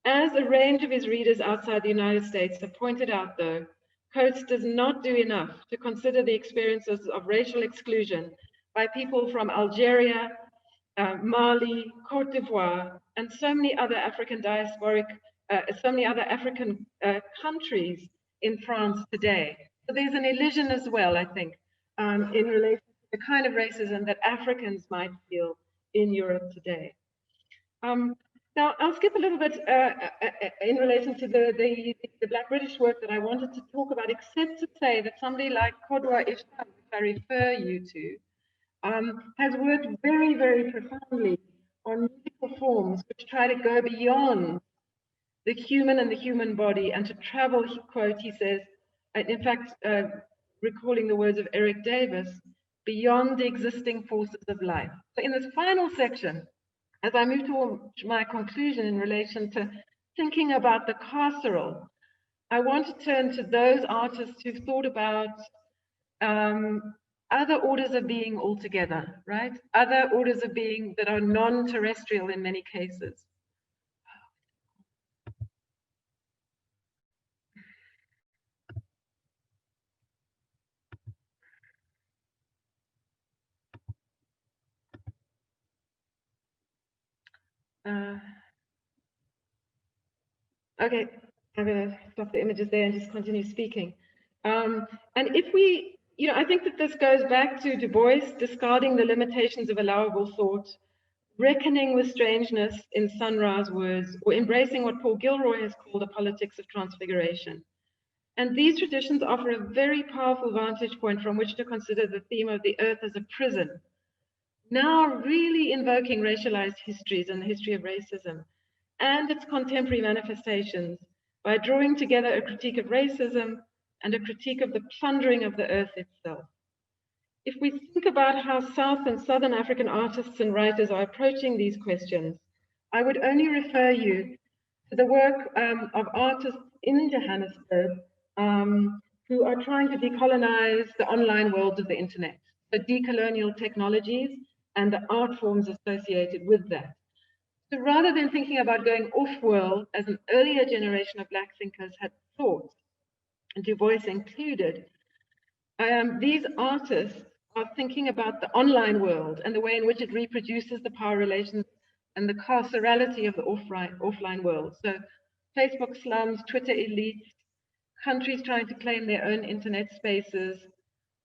As a range of his readers outside the United States have pointed out, though, Coates does not do enough to consider the experiences of racial exclusion by people from Algeria, Mali, Cote d'Ivoire, and so many other African diasporic, so many other African countries in France today. So there's an illusion as well, I think, in relation to the kind of racism that Africans might feel in Europe today. Now, I'll skip a little bit in relation to the Black British work that I wanted to talk about, except to say that somebody like Kodwa Ishtar, which I refer you to, has worked very, very profoundly on musical forms which try to go beyond the human and the human body and to travel, quote, he says, in fact, recalling the words of Eric Davis, beyond the existing forces of life. So in this final section, as I move towards my conclusion in relation to thinking about the carceral, I want to turn to those artists who've thought about other orders of being altogether, right? Other orders of being that are non-terrestrial in many cases. Okay, I'm going to stop the images there and just continue speaking. And if we, I think that this goes back to Du Bois discarding the limitations of allowable thought, reckoning with strangeness in Sunrise words, or embracing what Paul Gilroy has called a politics of transfiguration. And these traditions offer a very powerful vantage point from which to consider the theme of the earth as a prison, now really invoking racialized histories and the history of racism and its contemporary manifestations by drawing together a critique of racism and a critique of the plundering of the earth itself. If we think about how South and Southern African artists and writers are approaching these questions, I would only refer you to the work of artists in Johannesburg who are trying to decolonize the online world of the internet, so decolonial technologies and the art forms associated with that. So rather than thinking about going off-world, as an earlier generation of Black thinkers had thought, and Du Bois included, these artists are thinking about the online world and the way in which it reproduces the power relations and the carcerality of the offline world. So Facebook slums, Twitter elites, countries trying to claim their own internet spaces,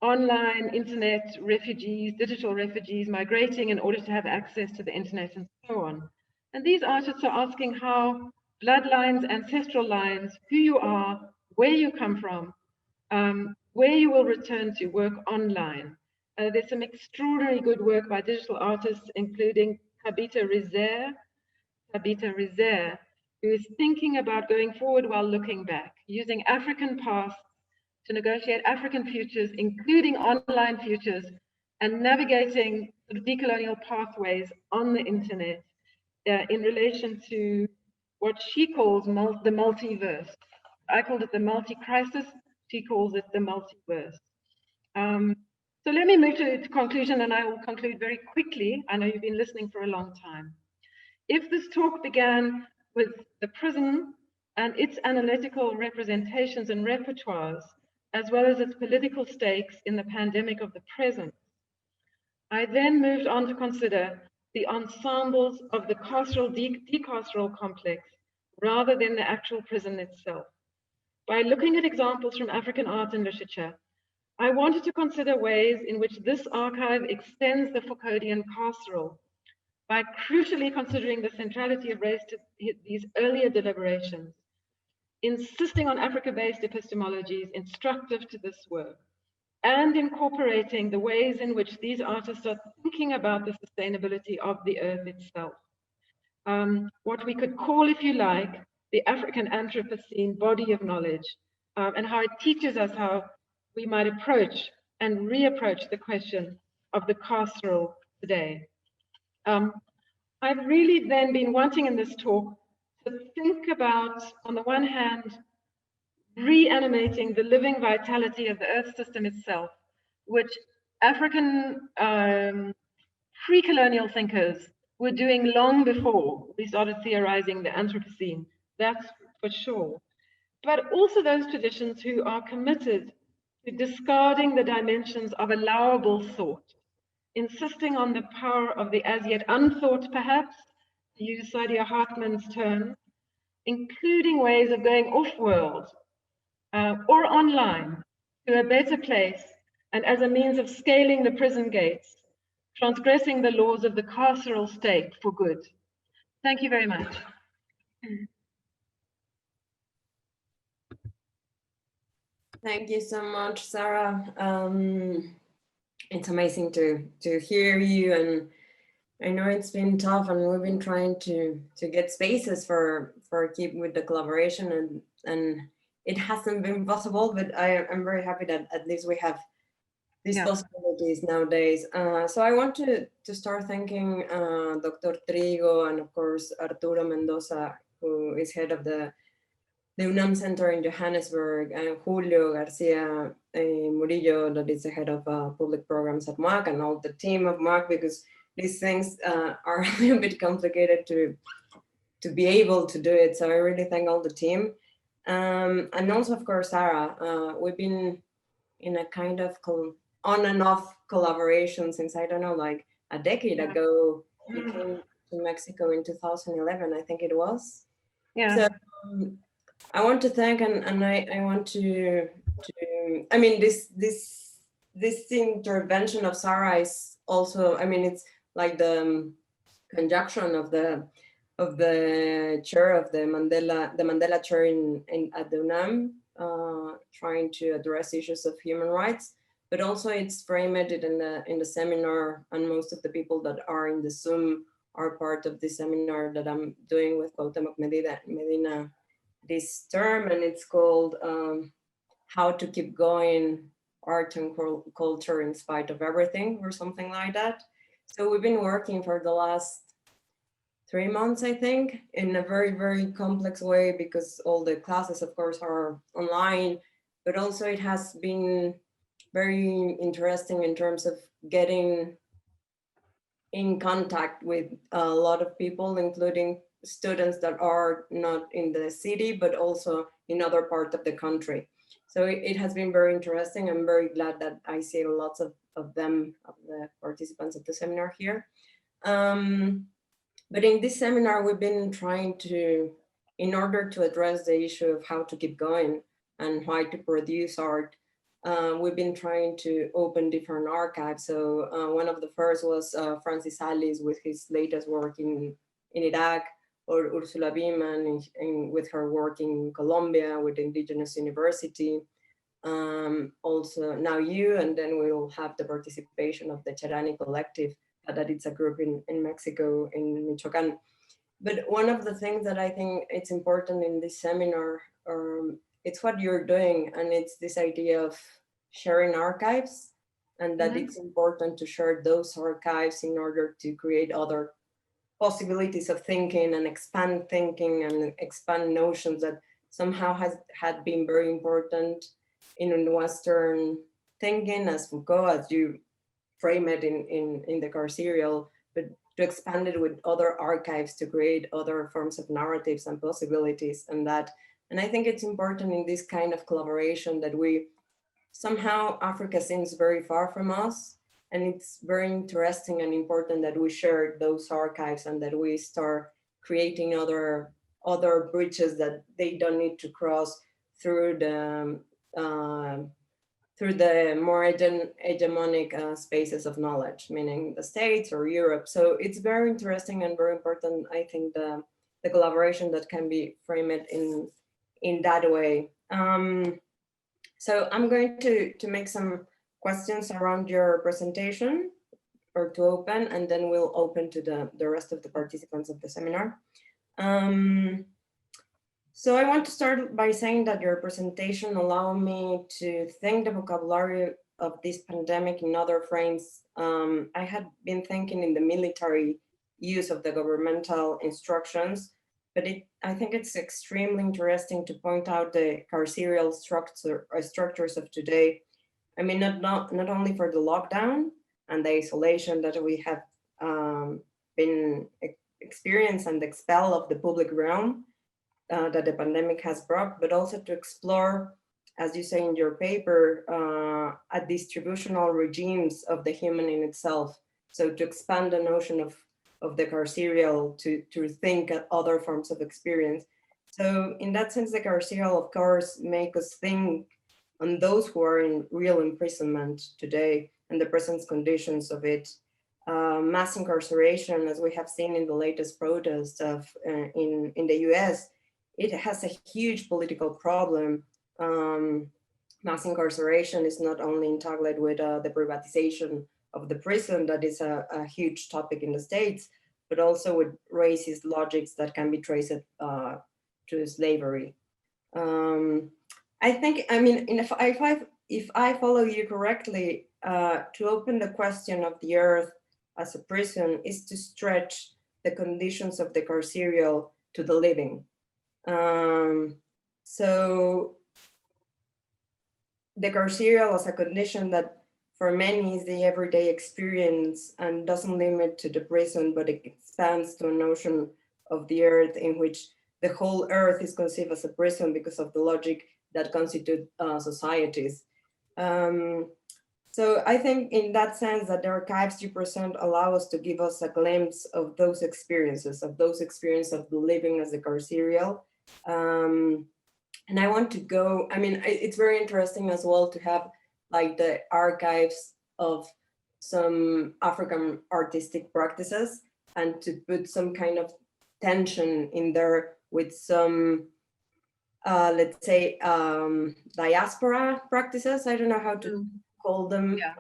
online internet refugees, digital refugees migrating in order to have access to the internet and so on. And these artists are asking how bloodlines, ancestral lines, who you are, where you come from, where you will return to work online. There's some extraordinary good work by digital artists, including Tabitha Rizer, who is thinking about going forward while looking back, using African past to negotiate African futures, including online futures, and navigating sort of decolonial pathways on the internet in relation to what she calls the multiverse. I called it the multi-crisis, she calls it the multiverse. So let me move to conclusion, and I will conclude very quickly. I know you've been listening for a long time. If this talk began with the prison and its analytical representations and repertoires, as well as its political stakes in the pandemic of the present, I then moved on to consider the ensembles of the carceral, decarceral complex, rather than the actual prison itself. By looking at examples from African art and literature, I wanted to consider ways in which this archive extends the Foucauldian carceral by crucially considering the centrality of race to these earlier deliberations, insisting on Africa-based epistemologies instructive to this work, and incorporating the ways in which these artists are thinking about the sustainability of the earth itself. What we could call, if you like, the African Anthropocene body of knowledge, and how it teaches us how we might approach and reapproach the question of the carceral today. I've really then been wanting in this talk to think about, on the one hand, reanimating the living vitality of the Earth system itself, which African pre-colonial thinkers were doing long before we started theorizing the Anthropocene, that's for sure. But also those traditions who are committed to discarding the dimensions of allowable thought, insisting on the power of the as yet unthought, perhaps, to use Saidiya Hartman's term, including ways of going off-world or online to a better place, and as a means of scaling the prison gates, transgressing the laws of the carceral state for good. Thank you very much. Thank you so much, Sarah. It's amazing to hear you, and I know it's been tough, and we've been trying to get spaces for keep with the collaboration, and it hasn't been possible, but I'm very happy that at least we have these possibilities nowadays. So I want to start thanking Dr. Trigo and of course Arturo Mendoza, who is head of the UNAM Center in Johannesburg, and Julio Garcia Murillo, that is the head of public programs at MUAC, and all the team of MUAC, because these things are a little bit complicated to be able to do it. So I really thank all the team. And also, of course, Sarah, we've been in a kind of on and off collaboration since, I don't know, like a decade ago. You came to Mexico in 2011, I think it was. Yeah. So I want to thank, and I want to I mean, this intervention of Sarah is also, I mean, it's like the conjunction of the chair of the Mandela chair at the UNAM, trying to address issues of human rights, but also it's framed in the seminar, and most of the people that are in the Zoom are part of the seminar that I'm doing with Cuauhtémoc Medina this term, and it's called How to Keep Going, Art and Culture in Spite of Everything, or something like that. So we've been working for the last 3 months, I think, in a very, very complex way, because all the classes, of course, are online, but also it has been very interesting in terms of getting in contact with a lot of people, including students that are not in the city, but also in other parts of the country. So it has been very interesting. I'm very glad that I see lots of them, of the participants of the seminar here. But in this seminar, we've been trying to, in order to address the issue of how to keep going and why to produce art, we've been trying to open different archives. So one of the first was Francis Alice with his latest work in Iraq, or Ursula Beeman with her work in Colombia with the Indigenous University. Also now you, and then we will have the participation of the Charani Collective, that it's a group in Mexico, in Michoacan. But one of the things that I think it's important in this seminar, it's what you're doing, and it's this idea of sharing archives, and that it's important to share those archives in order to create other possibilities of thinking and expand thinking and expand notions that somehow had been very important in Western thinking, as Foucault, as you frame it in the carceral, but to expand it with other archives to create other forms of narratives and possibilities and that. And I think it's important in this kind of collaboration that we somehow, Africa seems very far from us. And it's very interesting and important that we share those archives and that we start creating other bridges that they don't need to cross through the more hegemonic spaces of knowledge, meaning the States or Europe. So it's very interesting and very important, I think, the collaboration that can be framed in that way. So I'm going to make some questions around your presentation, or to open, and then we'll open to the rest of the participants of the seminar. So I want to start by saying that your presentation allowed me to think the vocabulary of this pandemic in other frames. I had been thinking in the military use of the governmental instructions, but I think it's extremely interesting to point out the carceral structures of today. I mean, not only for the lockdown and the isolation that we have been experienced and the expel of the public realm that the pandemic has brought, but also to explore, as you say in your paper, a distributional regimes of the human in itself. So to expand the notion of the carceral to think at other forms of experience. So in that sense, the carceral, of course, make us think on those who are in real imprisonment today and the present conditions of it. mass incarceration, as we have seen in the latest protests in the US, it has a huge political problem. Mass incarceration is not only entangled with the privatization of the prison, that is a huge topic in the States, but also with racist logics that can be traced to slavery. I think, I mean, if I follow you correctly, to open the question of the earth as a prison is to stretch the conditions of the carceral to the living. So the carceral as a condition that for many is the everyday experience and doesn't limit to the prison, but it expands to a notion of the earth in which the whole earth is conceived as a prison because of the logic that constitute societies. So I think in that sense that the archives you present allow us to give us a glimpse of those experiences of the living as a carceral. And I want to go, I mean, it's very interesting as well to have like the archives of some African artistic practices and to put some kind of tension in there with some, let's say, diaspora practices. I don't know how to call them, Yeah.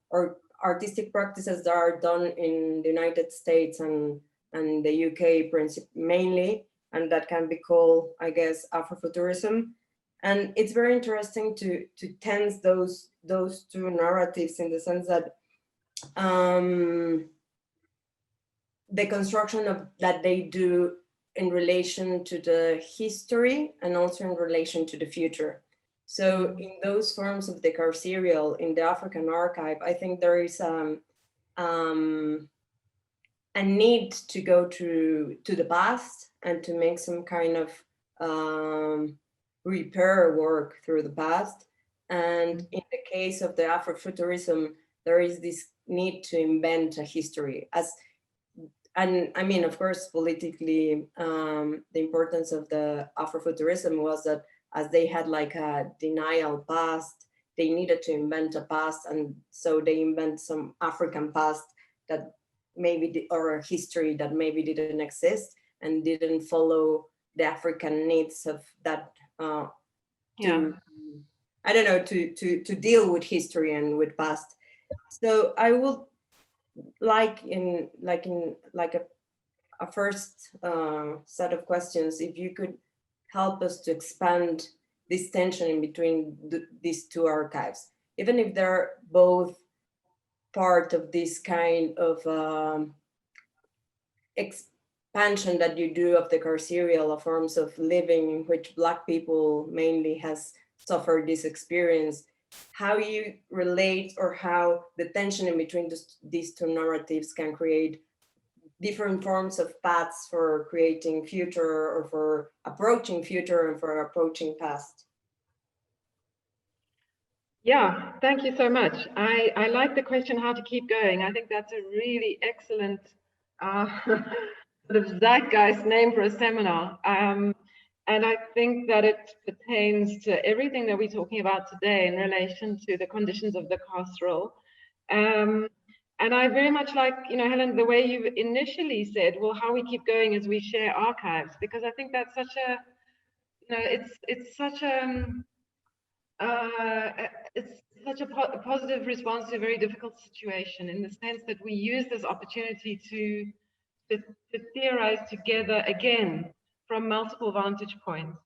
Or artistic practices that are done in the United States and the UK mainly, and that can be called, I guess, Afrofuturism. And it's very interesting to tense those two narratives in the sense that the construction of that they do in relation to the history and also in relation to the future. So in those forms of the carceral in the African archive, I think there is a need to go to the past and to make some kind of repair work through the past. And in the case of the Afrofuturism, there is this need to invent a history. And I mean, of course, politically, the importance of the Afrofuturism was that as they had like a denial past, they needed to invent a past. And so they invent some African past that maybe, or a history that maybe didn't exist and didn't follow the African needs of that, I don't know, to deal with history and with past. So I would like a first set of questions, if you could help us to expand this tension in between these two archives, even if they're both part of this kind of expansion that you do of the carceral forms of living in which Black people mainly has suffered this experience, how you relate or how the tension in between these two narratives can create different forms of paths for creating future or for approaching future and for approaching past. Yeah, thank you so much. I like the question, how to keep going. I think that's a really excellent sort of zeitgeist name for a seminar. And I think that it pertains to everything that we're talking about today in relation to the conditions of the carceral. And I very much like, you know, Helen, the way you initially said, well, how we keep going as we share archives, because I think that's such a, you know, it's such a positive response to a very difficult situation, in the sense that we use this opportunity to theorize together again from multiple vantage points.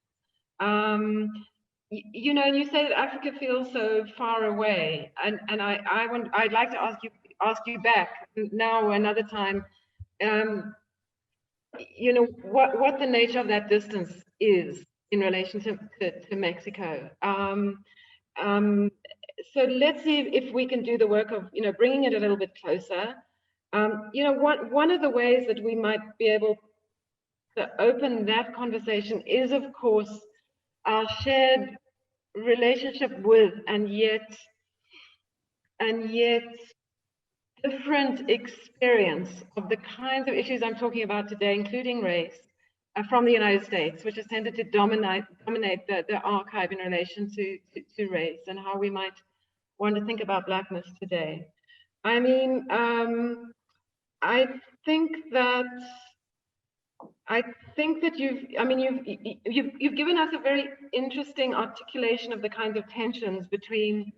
You know, and you say that Africa feels so far away, and I'd like to ask you back now another time, you know, what the nature of that distance is in relation to Mexico. So let's see if we can do the work of, you know, bringing it a little bit closer. You know, one of the ways that we might be able to open that conversation is, of course, our shared relationship with and yet different experience of the kinds of issues I'm talking about today, including race, from the United States, which has tended to dominate the archive in relation to race, and how we might want to think about Blackness today. I mean, I think that you've given us a very interesting articulation of the kinds of tensions between,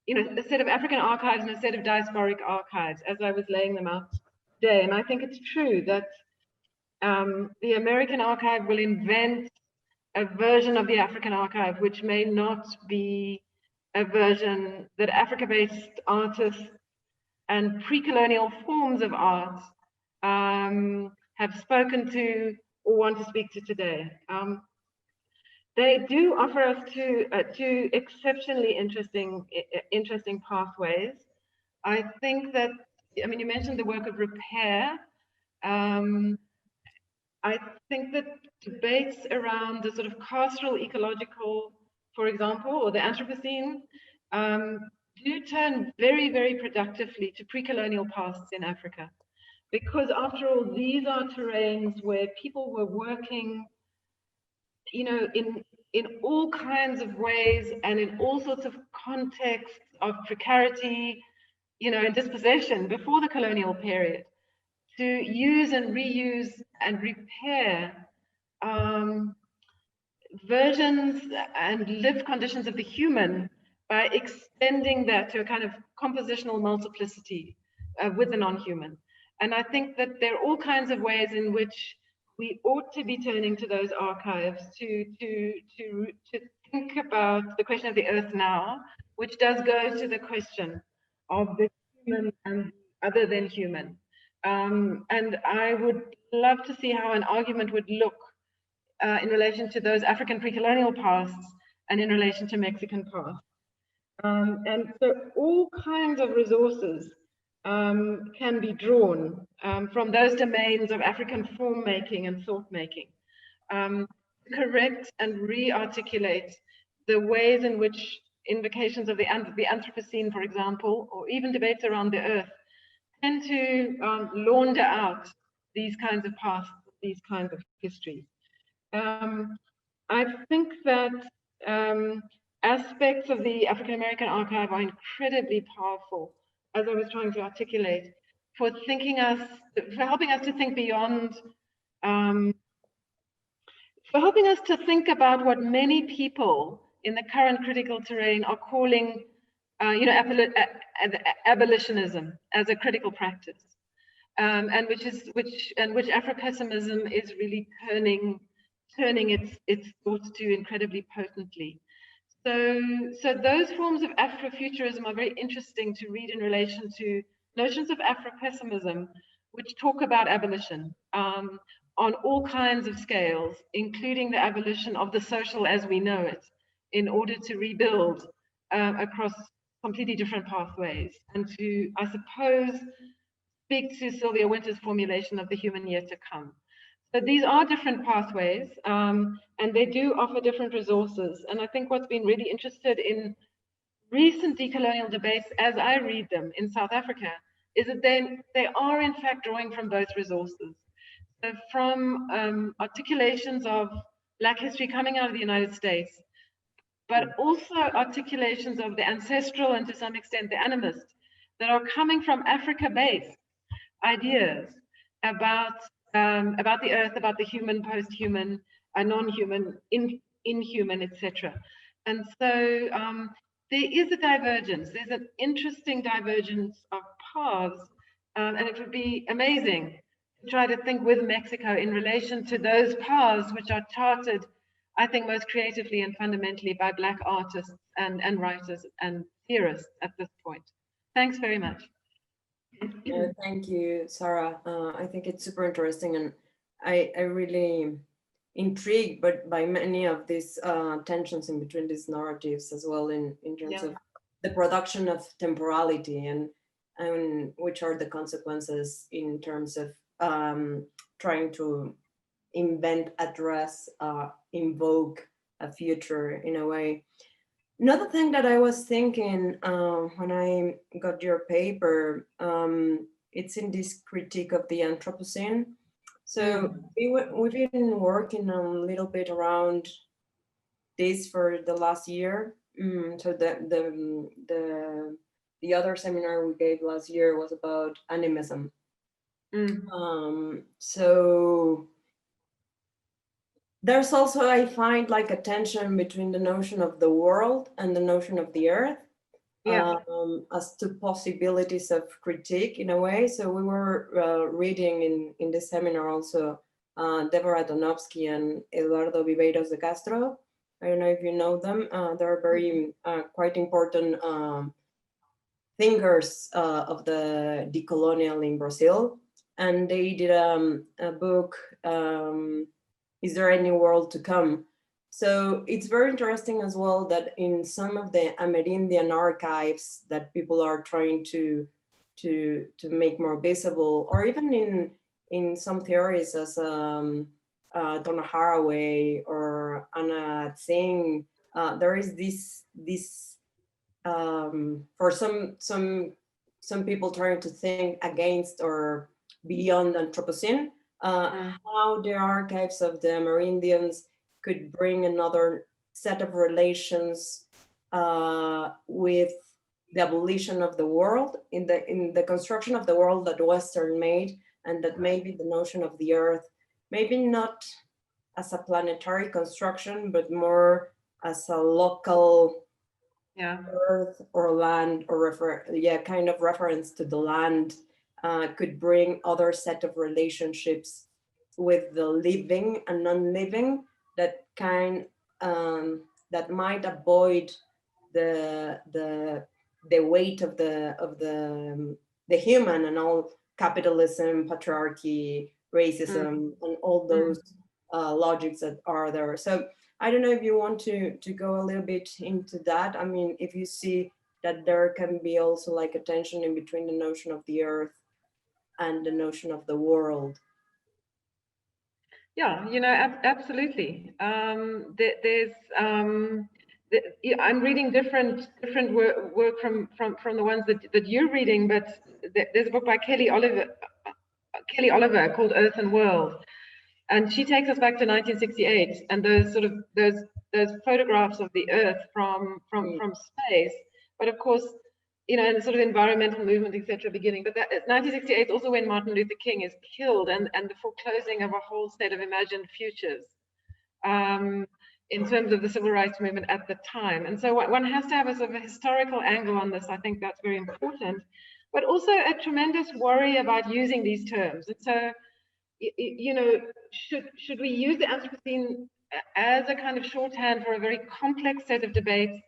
a set of African archives and a set of diasporic archives as I was laying them out today. And I think it's true that the American archive will invent a version of the African archive which may not be a version that Africa-based artists and pre-colonial forms of art have spoken to or want to speak to today. They do offer us two exceptionally interesting pathways. I think that, you mentioned the work of repair. I think that debates around the sort of carceral ecological, for example, or the Anthropocene, do turn very, very productively to pre-colonial pasts in Africa. Because after all, these are terrains where people were working, in all kinds of ways and in all sorts of contexts of precarity, and dispossession before the colonial period, to use and reuse and repair versions and lived conditions of the human by extending that to a kind of compositional multiplicity with the non-human. And I think that there are all kinds of ways in which we ought to be turning to those archives to think about the question of the earth now, which does go to the question of the human and other than human. And I would love to see how an argument would look in relation to those African pre-colonial pasts and in relation to Mexican pasts. And so all kinds of resources can be drawn from those domains of African form making and thought making, correct and re-articulate the ways in which invocations of the Anthropocene, for example, or even debates around the earth, tend to launder out these kinds of pasts, these kinds of histories. I think that aspects of the African American archive are incredibly powerful, as I was trying to articulate, for helping us to think beyond, for helping us to think about what many people in the current critical terrain are calling, abolitionism as a critical practice, and which Afro-pessimism is really turning its thoughts to incredibly potently. So those forms of Afrofuturism are very interesting to read in relation to notions of Afro-pessimism, which talk about abolition on all kinds of scales, including the abolition of the social as we know it, in order to rebuild across completely different pathways, and to, I suppose, speak to Sylvia Wynter's formulation of the human yet to come. So these are different pathways, and they do offer different resources. And I think what's been really interested in recent decolonial debates, as I read them in South Africa, is that they are in fact drawing from both resources. So from articulations of Black history coming out of the United States, but also articulations of the ancestral and to some extent the animist that are coming from Africa-based ideas about the earth, about the human, post-human, non-human, inhuman, etc. And so there is a divergence. There's an interesting divergence of paths, and it would be amazing to try to think with Mexico in relation to those paths which are charted, I think, most creatively and fundamentally by Black artists and writers and theorists at this point. Thanks very much. Thank you, Sarah. I think it's super interesting, and I really intrigued by many of these tensions in between these narratives as well, in terms of the production of temporality and which are the consequences in terms of trying to invent, address, invoke a future in a way. Another thing that I was thinking when I got your paper, it's in this critique of the Anthropocene. So we've been working a little bit around this for the last year. So the the other seminar we gave last year was about animism. So there's also, I find, like a tension between the notion of the world and the notion of the earth, as to possibilities of critique in a way. So we were reading in this seminar also Deborah Donofsky and Eduardo Viveiros de Castro. I don't know if you know them. They're very quite important thinkers of the decolonial in Brazil. And they did a book, Is There Any World to Come? So it's very interesting as well that in some of the Amerindian archives that people are trying to make more visible, or even in some theories as Donna Haraway or Anna Tsing, there is this for some people trying to think against or beyond Anthropocene, how the archives of the Amerindians could bring another set of relations with the abolition of the world, in the construction of the world that Western made, and that maybe the notion of the earth, maybe not as a planetary construction, but more as a local earth or land, or kind of reference to the land, could bring other set of relationships with the living and non-living that that might avoid the weight of the human and all capitalism, patriarchy, racism, and all those logics that are there. So I don't know if you want to go a little bit into that. I mean, if you see that there can be also like a tension in between the notion of the earth and the notion of the world. Yeah, you know, absolutely. There's I'm reading different work from the ones that you're reading, but there's a book by Kelly Oliver called Earth and World, and she takes us back to 1968 and those photographs of the Earth from space. But of course, you know, and the sort of environmental movement, etc., beginning. But that 1968 is also when Martin Luther King is killed, and the foreclosing of a whole set of imagined futures in terms of the civil rights movement at the time. And so one has to have a sort of a historical angle on this. I think that's very important, but also a tremendous worry about using these terms. And so, you know, should we use the Anthropocene as a kind of shorthand for a very complex set of debates,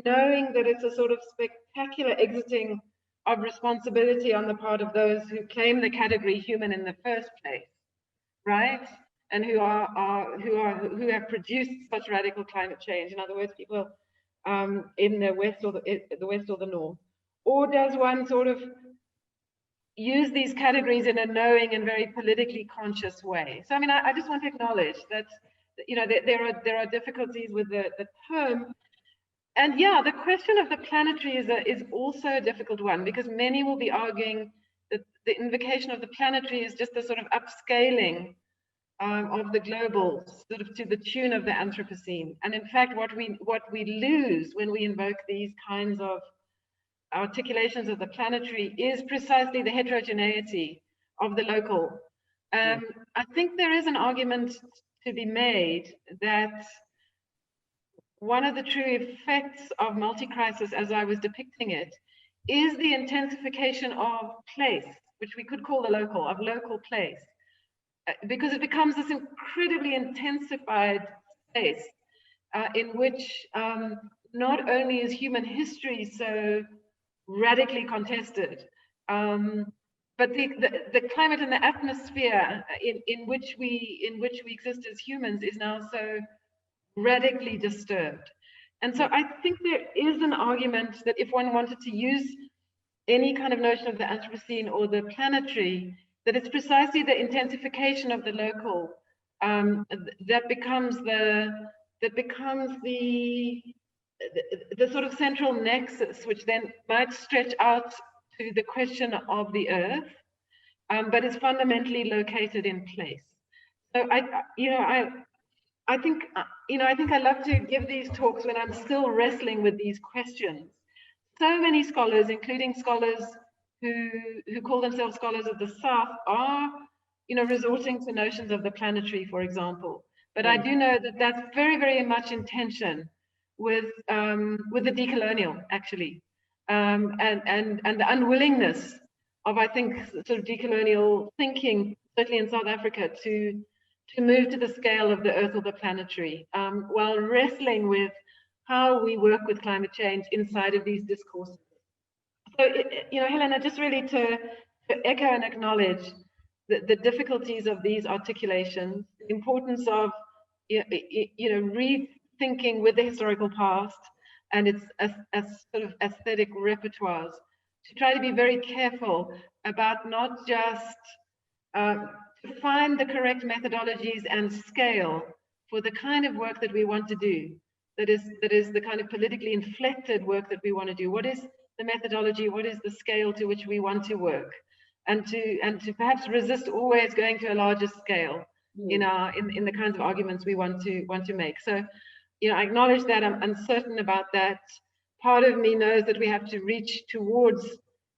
knowing that it's a sort of spectacular exiting of responsibility on the part of those who claim the category human in the first place, right? And who have produced such radical climate change. In other words, people in the West or the West or the North. Or does one sort of use these categories in a knowing and very politically conscious way? So I mean, I just want to acknowledge that, you know, there are difficulties with the term. And yeah, the question of the planetary is also a difficult one, because many will be arguing that the invocation of the planetary is just a sort of upscaling of the global, sort of to the tune of the Anthropocene. And in fact, what we lose when we invoke these kinds of articulations of the planetary is precisely the heterogeneity of the local. I think there is an argument to be made that one of the true effects of multi-crisis, as I was depicting it, is the intensification of place, which we could call the local, of local place, because it becomes this incredibly intensified space in which not only is human history so radically contested, but the climate and the atmosphere in which we exist as humans is now so radically disturbed. And so I think there is an argument that if one wanted to use any kind of notion of the Anthropocene or the planetary, that it's precisely the intensification of the local that becomes the sort of central nexus, which then might stretch out to the question of the earth, but is fundamentally located in place. So I think I love to give these talks when I'm still wrestling with these questions, so many scholars, including scholars who call themselves scholars of the South, are, resorting to notions of the planetary, for example. But I do know that that's very, very much in tension with the decolonial, actually, and the unwillingness of, I think, sort of decolonial thinking, certainly in South Africa, to move to the scale of the Earth or the planetary, while wrestling with how we work with climate change inside of these discourses. So, Helena, just really to echo and acknowledge the difficulties of these articulations, the importance of, rethinking with the historical past and its sort of aesthetic repertoires, to try to be very careful about not just to find the correct methodologies and scale for the kind of work that we want to do, that is the kind of politically inflected work that we want to do. What is the methodology? What is the scale to which we want to work? And to perhaps resist always going to a larger scale in the kinds of arguments we want to make. So, I acknowledge that. I'm uncertain about that. Part of me knows that we have to reach towards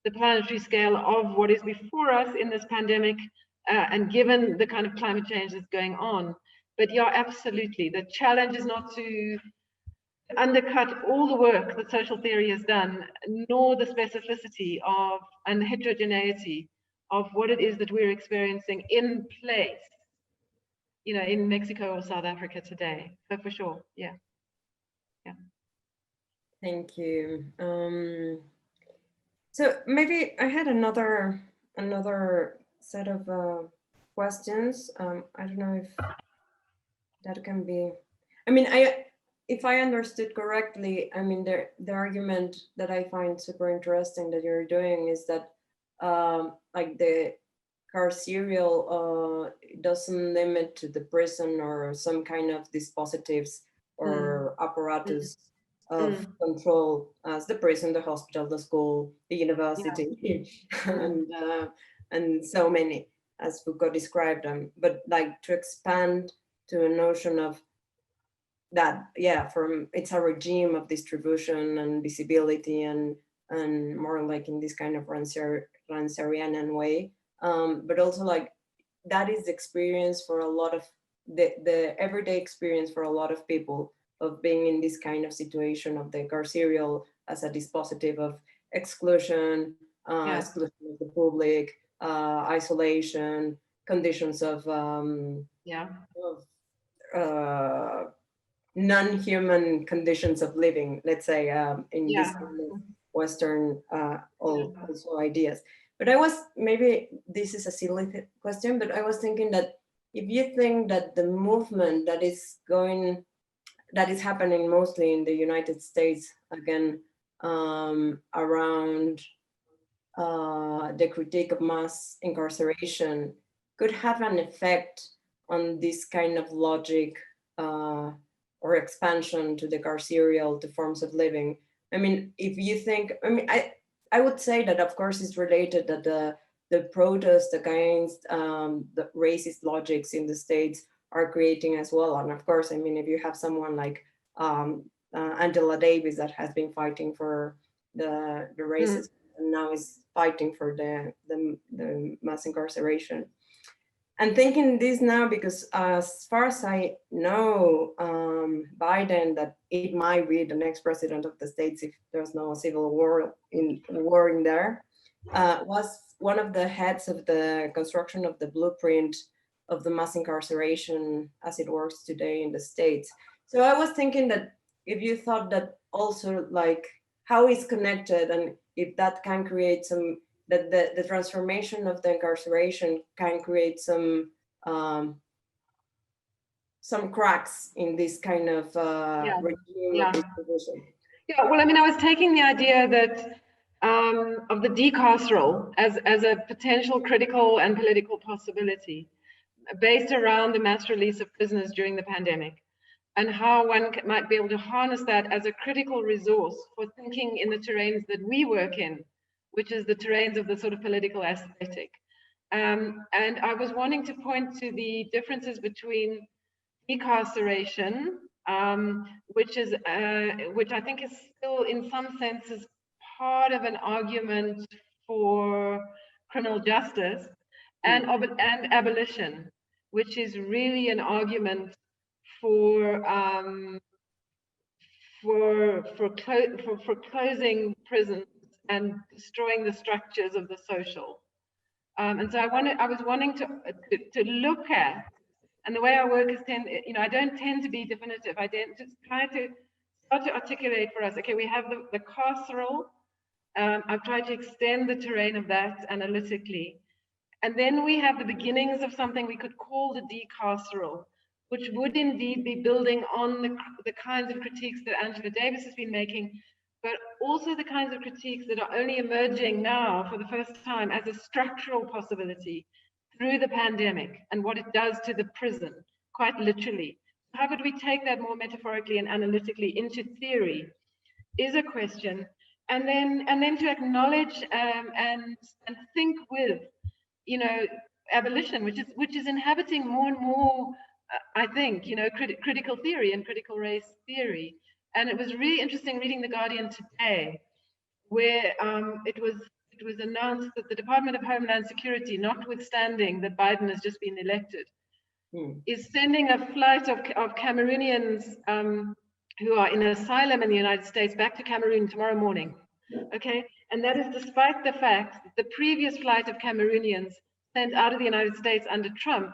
the planetary scale of what is before us in this pandemic, and given the kind of climate change that's going on. But yeah, absolutely. The challenge is not to undercut all the work that social theory has done, nor the specificity of and heterogeneity of what it is that we're experiencing in place, in Mexico or South Africa today. So for sure, yeah. Thank you. So maybe I had another set of questions. I don't know if that can be. I mean, if I understood correctly, I mean, the argument that I find super interesting that you're doing is that like the carceral doesn't limit to the prison or some kind of dispositives or apparatus of control as the prison, the hospital, the school, the university, and so many, as Foucault described them, but like to expand to a notion of that, from it's a regime of distribution and visibility and more like in this kind of Ranserian way, but also like that is the experience for a lot of the everyday experience for a lot of people of being in this kind of situation of the carceral as a dispositive of exclusion, exclusion of the public, isolation, conditions of non-human conditions of living, let's say, in this kind of Western also ideas. But I was, maybe this is a silly question, but I was thinking that if you think that the movement that is happening mostly in the United States, again, around the critique of mass incarceration could have an effect on this kind of logic or expansion to the carceral, to forms of living. I mean, if you think, I would say that of course it's related that the protest against the racist logics in the States are creating as well. And of course, I mean, if you have someone like Angela Davis that has been fighting for the racism and now is fighting for the mass incarceration. And thinking this now, because as far as I know, Biden, that it might be the next president of the States if there's no civil war in there, was one of the heads of the construction of the blueprint of the mass incarceration as it works today in the States. So I was thinking that if you thought that also like how it's connected and if that can create some, that the transformation of the incarceration can create some cracks in this kind of regime of distribution. Yeah, well, I mean, I was taking the idea that of the decarceral as a potential critical and political possibility based around the mass release of prisoners during the pandemic, and how one might be able to harness that as a critical resource for thinking in the terrains that we work in, which is the terrains of the sort of political aesthetic. And I was wanting to point to the differences between decarceration, which I think is still in some senses part of an argument for criminal justice and abolition, which is really an argument for closing prisons and destroying the structures of the social. And so I was wanting to look at, and the way I work is I don't tend to be definitive. I just try to start to articulate for us. Okay, we have the carceral. I've tried to extend the terrain of that analytically. And then we have the beginnings of something we could call the decarceral, which would indeed be building on the kinds of critiques that Angela Davis has been making, but also the kinds of critiques that are only emerging now for the first time as a structural possibility through the pandemic and what it does to the prison, quite literally. How could we take that more metaphorically and analytically into theory is a question. And then to acknowledge and think with, abolition, which is inhabiting more and more, I think, critical theory and critical race theory. And it was really interesting reading The Guardian today, where it was announced that the Department of Homeland Security, notwithstanding that Biden has just been elected, is sending a flight of Cameroonians who are in asylum in the United States back to Cameroon tomorrow morning. Okay, and that is despite the fact that the previous flight of Cameroonians sent out of the United States under Trump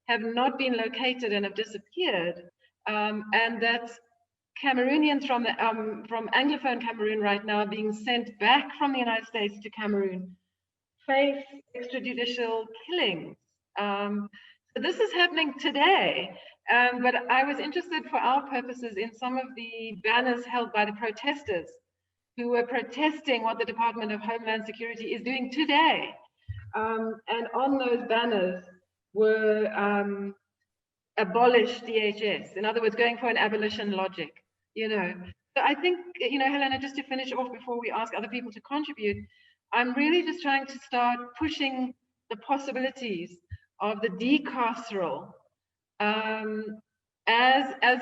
have not been located and have disappeared, and that Cameroonians from Anglophone Cameroon right now are being sent back from the United States to Cameroon face extrajudicial killings. So this is happening today, but I was interested for our purposes in some of the banners held by the protesters who were protesting what the Department of Homeland Security is doing today. And on those banners were abolish DHS, in other words, going for an abolition logic, So I think, Helena, just to finish off before we ask other people to contribute, I'm really just trying to start pushing the possibilities of the decarceral as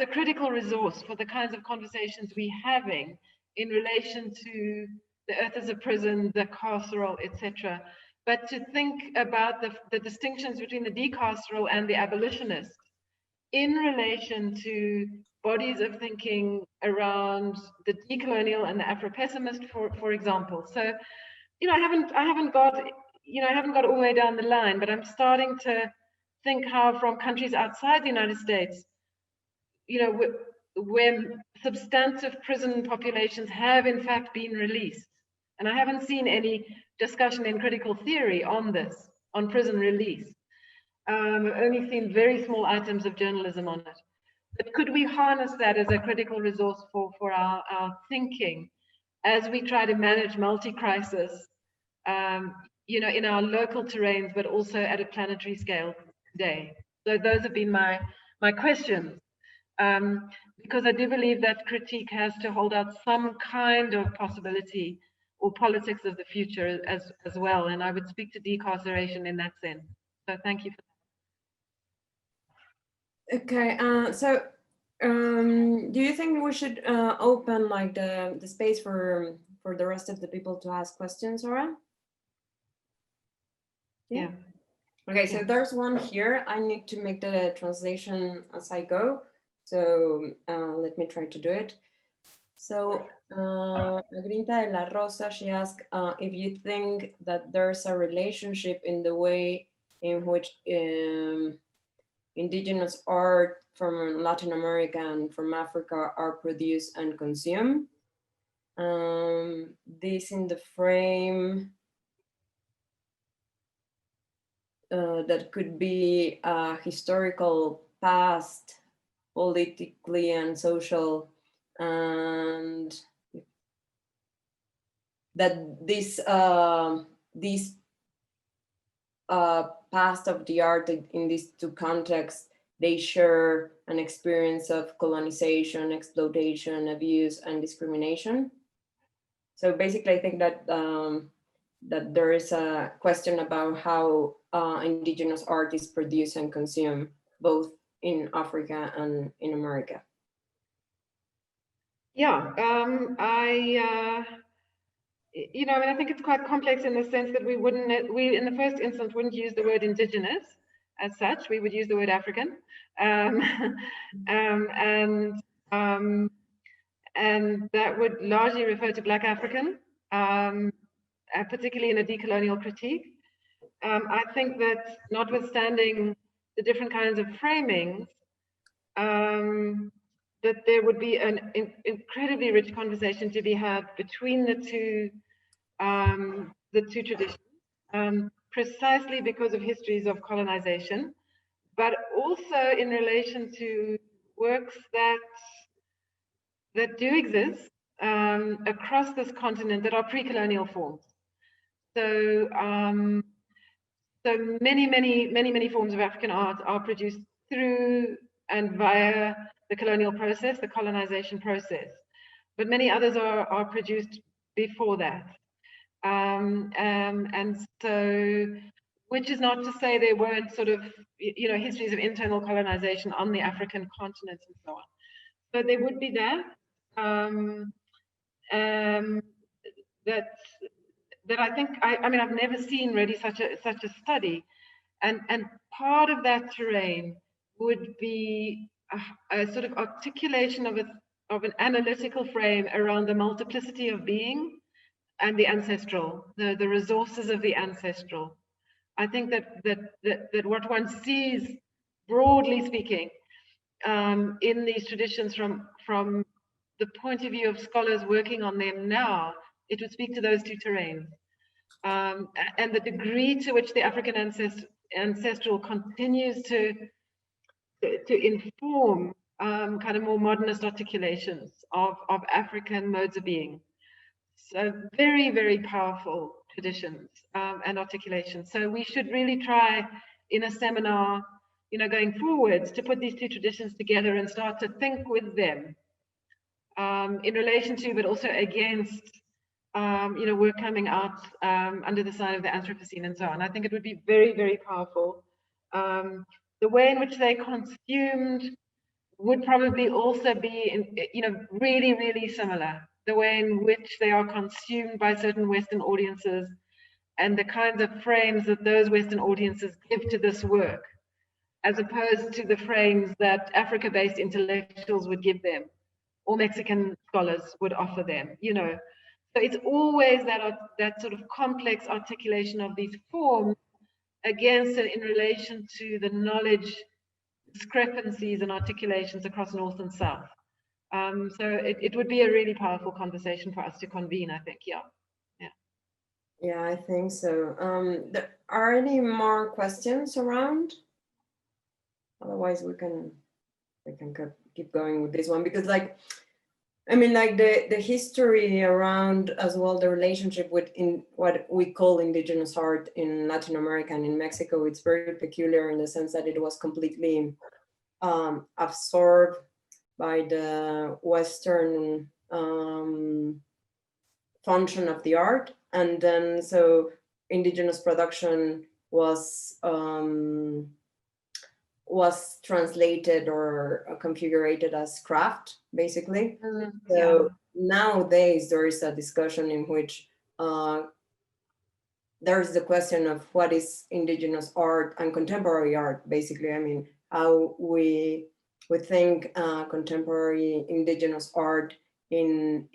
a critical resource for the kinds of conversations we're having in relation to the earth as a prison, the carceral, etc. But to think about the distinctions between the decarceral and the abolitionist in relation to bodies of thinking around the decolonial and the Afro-pessimist, for example. So, I haven't got all the way down the line, but I'm starting to think how from countries outside the United States, when substantive prison populations have in fact been released. And I haven't seen any discussion in critical theory on this, on prison release. I've only seen very small items of journalism on it. But could we harness that as a critical resource for our thinking as we try to manage multi-crisis, in our local terrains, but also at a planetary scale today? So those have been my questions. Because I do believe that critique has to hold out some kind of possibility or politics of the future as well. And I would speak to decarceration in that sense. So thank you for that. Okay, do you think we should open like the space for the rest of the people to ask questions, Zora? Yeah. Okay, so there's one here. I need to make the translation as I go. So let me try to do it. So Grinta de la Rosa, she asked if you think that there's a relationship in the way in which indigenous art from Latin America and from Africa are produced and consumed. This in the frame that could be a historical past, politically and social, and that this past of the art in these two contexts, they share an experience of colonization, exploitation, abuse, and discrimination. So basically, I think that that there is a question about how indigenous art is produced and consumed, both in Africa and in America. Yeah, you know, I mean, I think it's quite complex in the sense that we in the first instance wouldn't use the word indigenous as such. We would use the word African, and that would largely refer to Black African, particularly in a decolonial critique. I think that notwithstanding the different kinds of framings, that there would be an incredibly rich conversation to be had between the two traditions, precisely because of histories of colonization, but also in relation to works that do exist across this continent that are pre-colonial forms. So, so many forms of African art are produced through and via the colonial process, the colonization process, but many others are produced before that. And so, which is not to say there weren't sort of, you know, histories of internal colonization on the African continent and so on. So there would be that. That I think, I mean, I've never seen really such a study, and part of that terrain would be a sort of articulation of an analytical frame around the multiplicity of being and the ancestral, the resources of the ancestral. I think that what one sees, broadly speaking, in these traditions from the point of view of scholars working on them now, it would speak to those two terrains. And the degree to which the African ancestral continues to inform kind of more modernist articulations of African modes of being. So very, very powerful traditions and articulations. So we should really try in a seminar, you know, going forwards, to put these two traditions together and start to think with them in relation to, but also against, you know, work coming out under the sign of the Anthropocene and so on. I think it would be very, very powerful. The way in which they consumed would probably also be, you know, really, really similar. The way in which they are consumed by certain Western audiences and the kinds of frames that those Western audiences give to this work, as opposed to the frames that Africa-based intellectuals would give them, or Mexican scholars would offer them, you know. So it's always that sort of complex articulation of these forms against and in relation to the knowledge discrepancies and articulations across North and South. So it would be a really powerful conversation for us to convene, I think, yeah. Yeah, I think so. Are any more questions around? Otherwise, we can keep going with this one, because, like, I mean, like the history around as well, the relationship with what we call indigenous art in Latin America and in Mexico, it's very peculiar in the sense that it was completely absorbed by the Western function of the art. And then so indigenous production was translated or configured as craft, basically. So nowadays there is a discussion in which there's the question of what is indigenous art and contemporary art, basically. I mean, how we think contemporary indigenous art in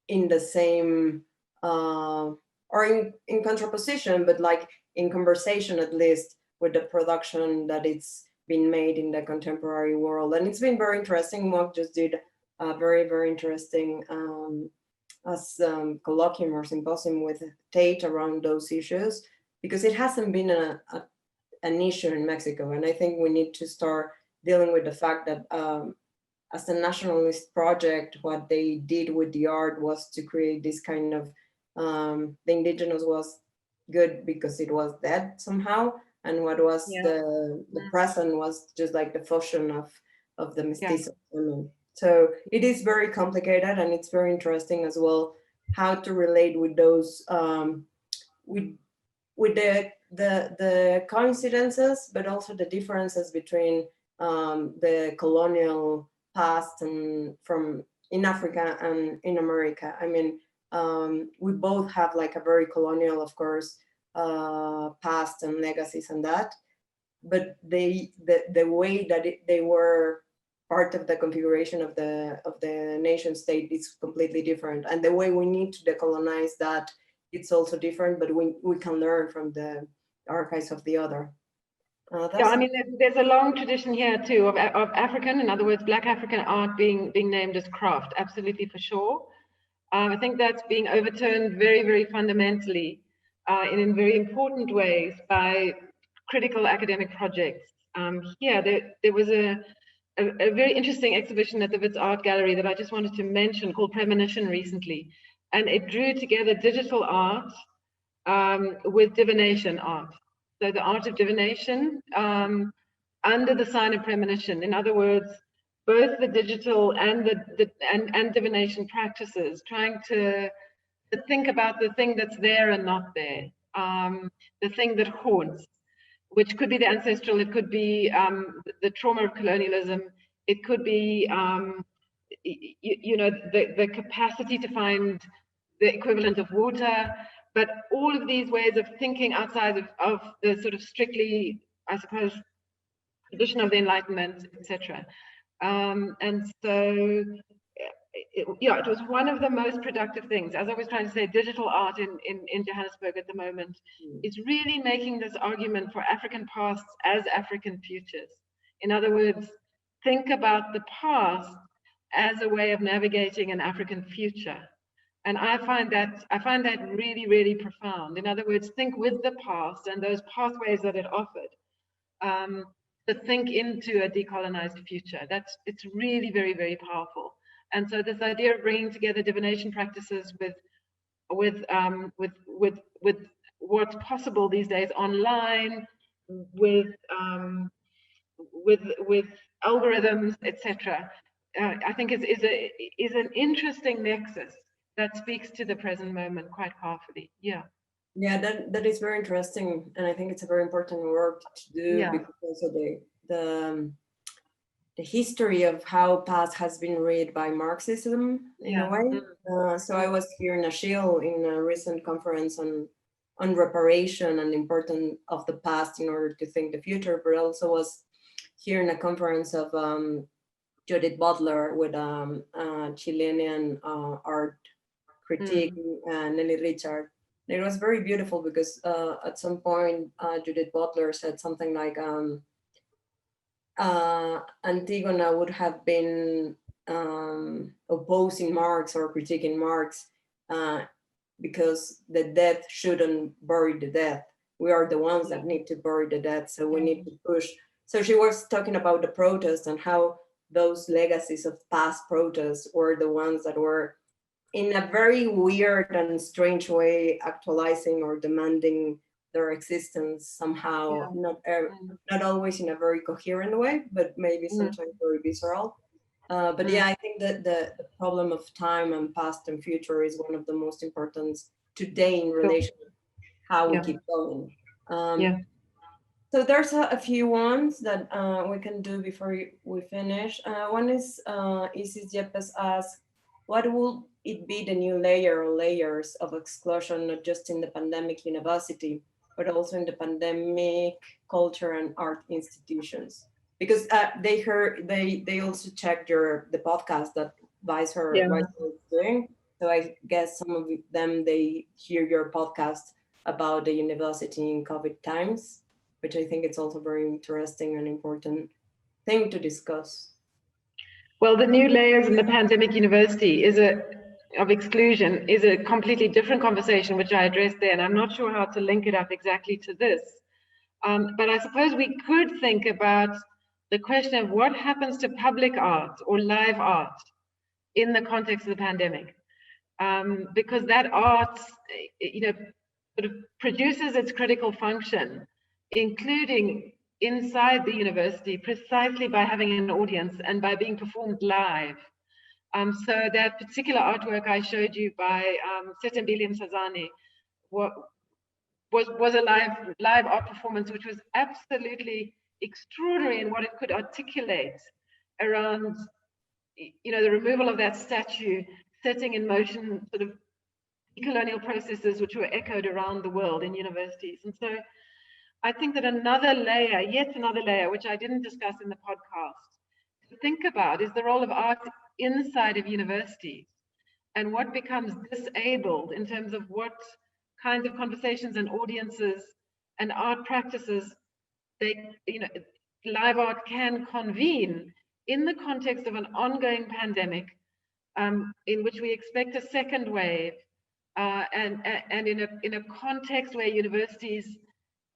the same or in contraposition, but like in conversation at least with the production that it's been made in the contemporary world. And it's been very interesting. Mark just did a very, very interesting colloquium or symposium with Tate around those issues, because it hasn't been an issue in Mexico. And I think we need to start dealing with the fact that as a nationalist project, what they did with the art was to create this kind of, the indigenous was good because it was dead somehow. And what was the present was just like the fusion of the mestizo. So it is very complicated, and it's very interesting as well how to relate with those with the coincidences, but also the differences between the colonial past and in Africa and in America. I mean, We both have like a very colonial, of course, past and legacies and that, but the way that they were part of the configuration of the nation state is completely different, and the way we need to decolonize that, it's also different, but we can learn from the archives of the other. Yeah, I mean, there's a long tradition here too of African, in other words, Black African art being named as craft, absolutely for sure. I think that's being overturned very, very fundamentally in very important ways by critical academic projects. Here, there was a very interesting exhibition at the Wits Art Gallery that I just wanted to mention called Premonition recently. And it drew together digital art with divination art. So the art of divination under the sign of premonition. In other words, both the digital and and divination practices, trying to think about the thing that's there and not there, the thing that haunts, which could be the ancestral, it could be the trauma of colonialism, it could be you know, the capacity to find the equivalent of water, but all of these ways of thinking outside of the sort of strictly, I suppose, tradition of the Enlightenment, etc. And so, it was one of the most productive things. As I was trying to say, digital art in Johannesburg at the moment is really making this argument for African pasts as African futures. In other words, think about the past as a way of navigating an African future. And I find that really, really profound. In other words, think with the past and those pathways that it offered, to think into a decolonized future. It's really very, very powerful. And so this idea of bringing together divination practices with what's possible these days online, with algorithms, etc. I think is an interesting nexus that speaks to the present moment quite powerfully. Yeah. Yeah, that is very interesting, and I think it's a very important work to do, yeah, because also the history of how past has been read by Marxism in, yeah, a way. So I was here in Achille in a recent conference on reparation and the importance of the past in order to think the future, but also was here in a conference of Judith Butler with Chilean art critique, Nelly Richard. It was very beautiful because at some point Judith Butler said something like Antigona would have been opposing Marx or critiquing Marx because the dead shouldn't bury the dead. We are the ones that need to bury the dead, so we need to push. So she was talking about the protests and how those legacies of past protests were the ones that were in a very weird and strange way actualizing or demanding their existence somehow, yeah, not always in a very coherent way, but maybe sometimes very visceral. But yeah, I think that the problem of time and past and future is one of the most important today in relation to how we keep going. So there's a few ones that we can do before we finish. One is Isis Yepes asks, what will it be the new layer or layers of exclusion, not just in the pandemic university, but also in the pandemic culture and art institutions? Because they also checked the podcast that Vice-Her is doing. So I guess some of them, they hear your podcast about the university in COVID times, which I think it's also very interesting and important thing to discuss. Well, the new layers in the pandemic university of exclusion is a completely different conversation, which I addressed there, and I'm not sure how to link it up exactly to this. But I suppose we could think about the question of what happens to public art or live art in the context of the pandemic. Because that art, sort of produces its critical function, including inside the university, precisely by having an audience and by being performed live. So that particular artwork I showed you by Setembili Msazane was a live art performance, which was absolutely extraordinary in what it could articulate around, the removal of that statue, setting in motion sort of colonial processes which were echoed around the world in universities. And so I think that another layer, yet another layer, which I didn't discuss in the podcast, to think about is the role of art inside of universities and what becomes disabled in terms of what kinds of conversations and audiences and art practices live art can convene in the context of an ongoing pandemic, in which we expect a second wave, and in a context where universities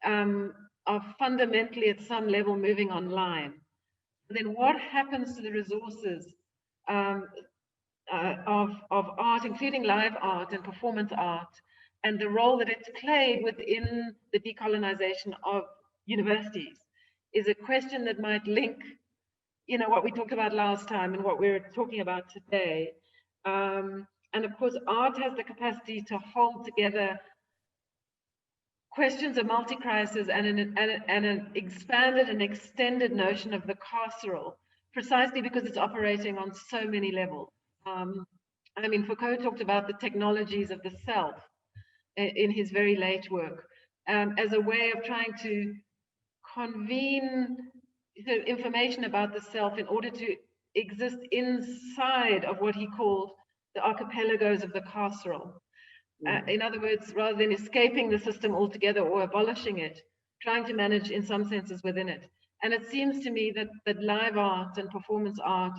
are fundamentally at some level moving online. Then what happens to the resources of art, including live art and performance art, and the role that it's played within the decolonization of universities is a question that might link, what we talked about last time and what we're talking about today. And of course, art has the capacity to hold together questions of multi-crisis and an expanded and extended notion of the carceral, precisely because it's operating on so many levels. I mean, Foucault talked about the technologies of the self in his very late work, as a way of trying to convene information about the self in order to exist inside of what he called the archipelagos of the carceral. In other words, rather than escaping the system altogether or abolishing it, trying to manage in some senses within it. And it seems to me that live art and performance art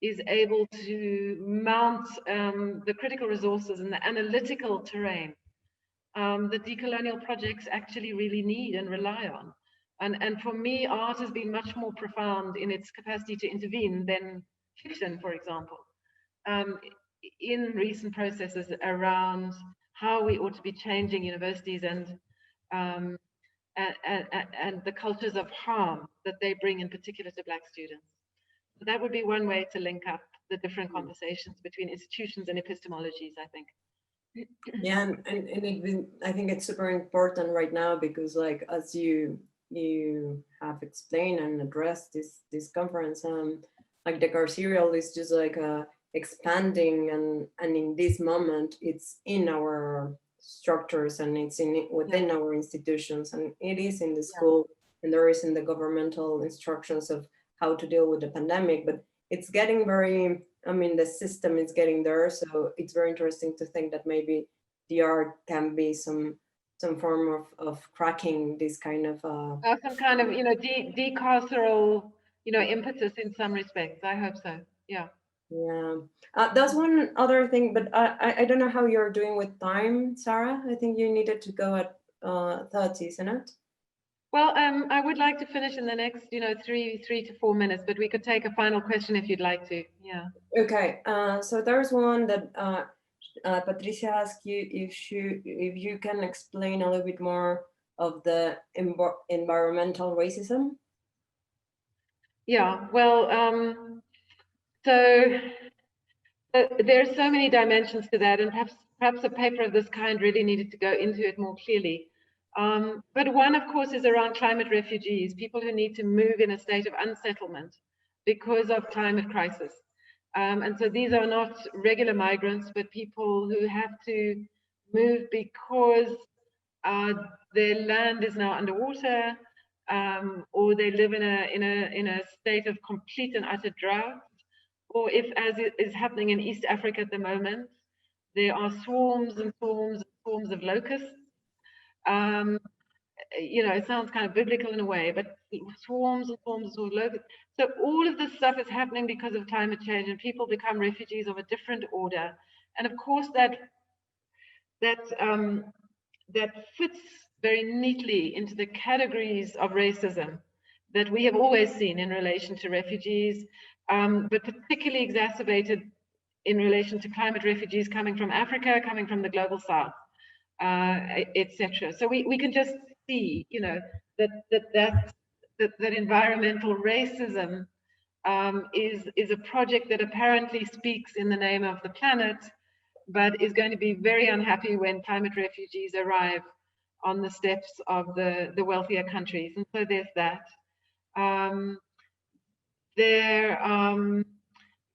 is able to mount the critical resources and the analytical terrain that decolonial projects actually really need and rely on. And for me, art has been much more profound in its capacity to intervene than fiction, for example, in recent processes around how we ought to be changing universities and the cultures of harm that they bring in particular to Black students. So that would be one way to link up the different conversations between institutions and epistemologies, I think. Yeah, and I think it's super important right now because, like, as you have explained and addressed this conference, like the carceral is just like expanding, and in this moment it's in our structures and it's within our institutions, and it is in the school, and there is in the governmental instructions of how to deal with the pandemic, but it's getting very, I mean, the system is getting there, so it's very interesting to think that maybe the art can be some form of cracking this kind of some kind of decarceral impetus in some respects. I hope so. Yeah. That's one other thing, but I don't know how you're doing with time, Sarah. I think you needed to go at 30, isn't it? Well, I would like to finish in the next 3 to 4 minutes, but we could take a final question if you'd like to. Yeah. Okay. So there's one that Patricia asked you if you can explain a little bit more of the environmental racism. Yeah, well, so there are so many dimensions to that, and perhaps a paper of this kind really needed to go into it more clearly. But one, of course, is around climate refugees, people who need to move in a state of unsettlement because of climate crisis. And so these are not regular migrants, but people who have to move because their land is now underwater, or they live in a state of complete and utter drought, or if, as it is happening in East Africa at the moment, there are swarms and swarms and swarms of locusts. It sounds kind of biblical in a way, but swarms and swarms of locusts. So all of this stuff is happening because of climate change, and people become refugees of a different order. And of course, that fits very neatly into the categories of racism that we have always seen in relation to refugees, but particularly exacerbated in relation to climate refugees coming from Africa, coming from the global south, etc. So we can just see, that environmental racism is a project that apparently speaks in the name of the planet, but is going to be very unhappy when climate refugees arrive on the steps of the wealthier countries. And so there's that.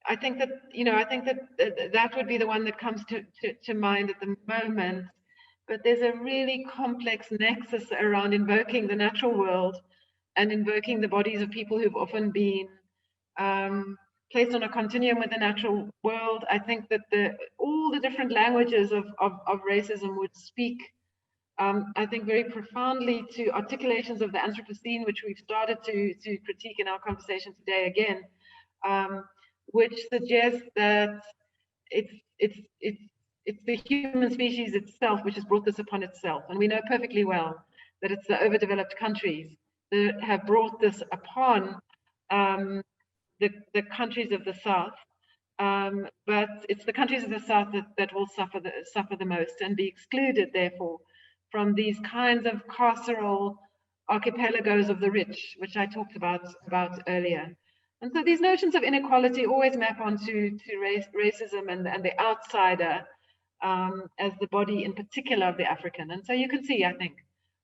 I think that, you know, I think that that would be the one that comes to mind at the moment. But there's a really complex nexus around invoking the natural world and invoking the bodies of people who've often been placed on a continuum with the natural world. I think that all the different languages of racism would speak, I think, very profoundly to articulations of the Anthropocene, which we've started to critique in our conversation today again, which suggests that it's the human species itself which has brought this upon itself. And we know perfectly well that it's the overdeveloped countries that have brought this upon the countries of the South. But it's the countries of the South that will suffer the most and be excluded, therefore, from these kinds of carceral archipelagos of the rich, which I talked about earlier. And so these notions of inequality always map onto racism and the outsider as the body in particular of the African. And so you can see, I think,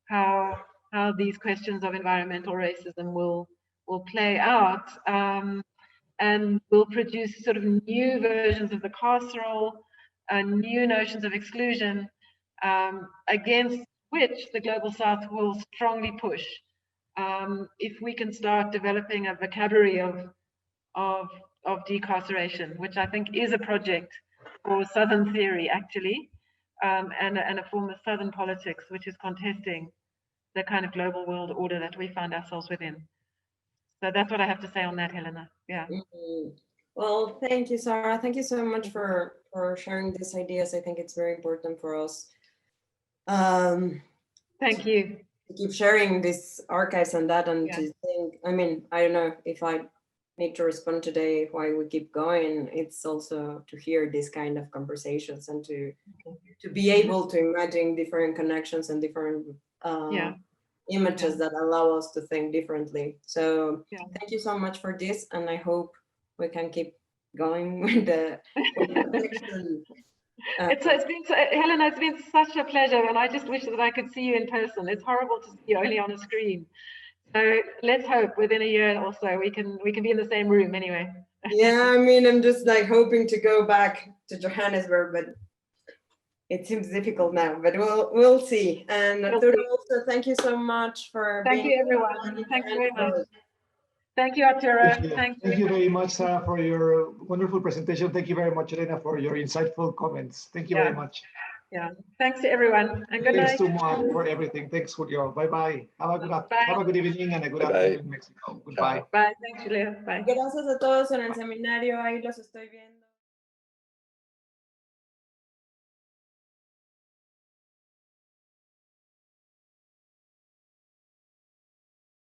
how these questions of environmental racism will play out and will produce sort of new versions of the carceral, new notions of exclusion, against which the Global South will strongly push. If we can start developing a vocabulary of decarceration, which I think is a project for Southern theory, actually, and a form of Southern politics, which is contesting the kind of global world order that we find ourselves within. So that's what I have to say on that, Helena. Yeah. Mm-hmm. Well, thank you, Sarah. Thank you so much for sharing these ideas. I think it's very important for us. Thank you. To keep sharing these archives and that, and to think, I mean, I don't know if I need to respond today why we keep going. It's also to hear these kind of conversations and to be able to imagine different connections and different images that allow us to think differently. So thank you so much for this, and I hope we can keep going with the it's been, Helena, it's been such a pleasure, and I just wish that I could see you in person. It's horrible to see you only on a screen. So let's hope within a year or so we can be in the same room anyway. Yeah, I mean, I'm just like hoping to go back to Johannesburg, but it seems difficult now. But we'll see. And Arturo, also, thank you so much for being you, everyone. Thank you very much. Thank you, Arturo. Thank you very much, Sarah, for your wonderful presentation. Thank you very much, Helena, for your insightful comments. Thank you very much. Yeah. Thanks to everyone. And good night. Thanks to Mark for everything. Thanks, Julio. Bye-bye. Have a good evening and a good afternoon in Mexico. Goodbye. Bye. Thanks, Julio. Bye. Gracias a todos en el seminario. Ahí los estoy viendo.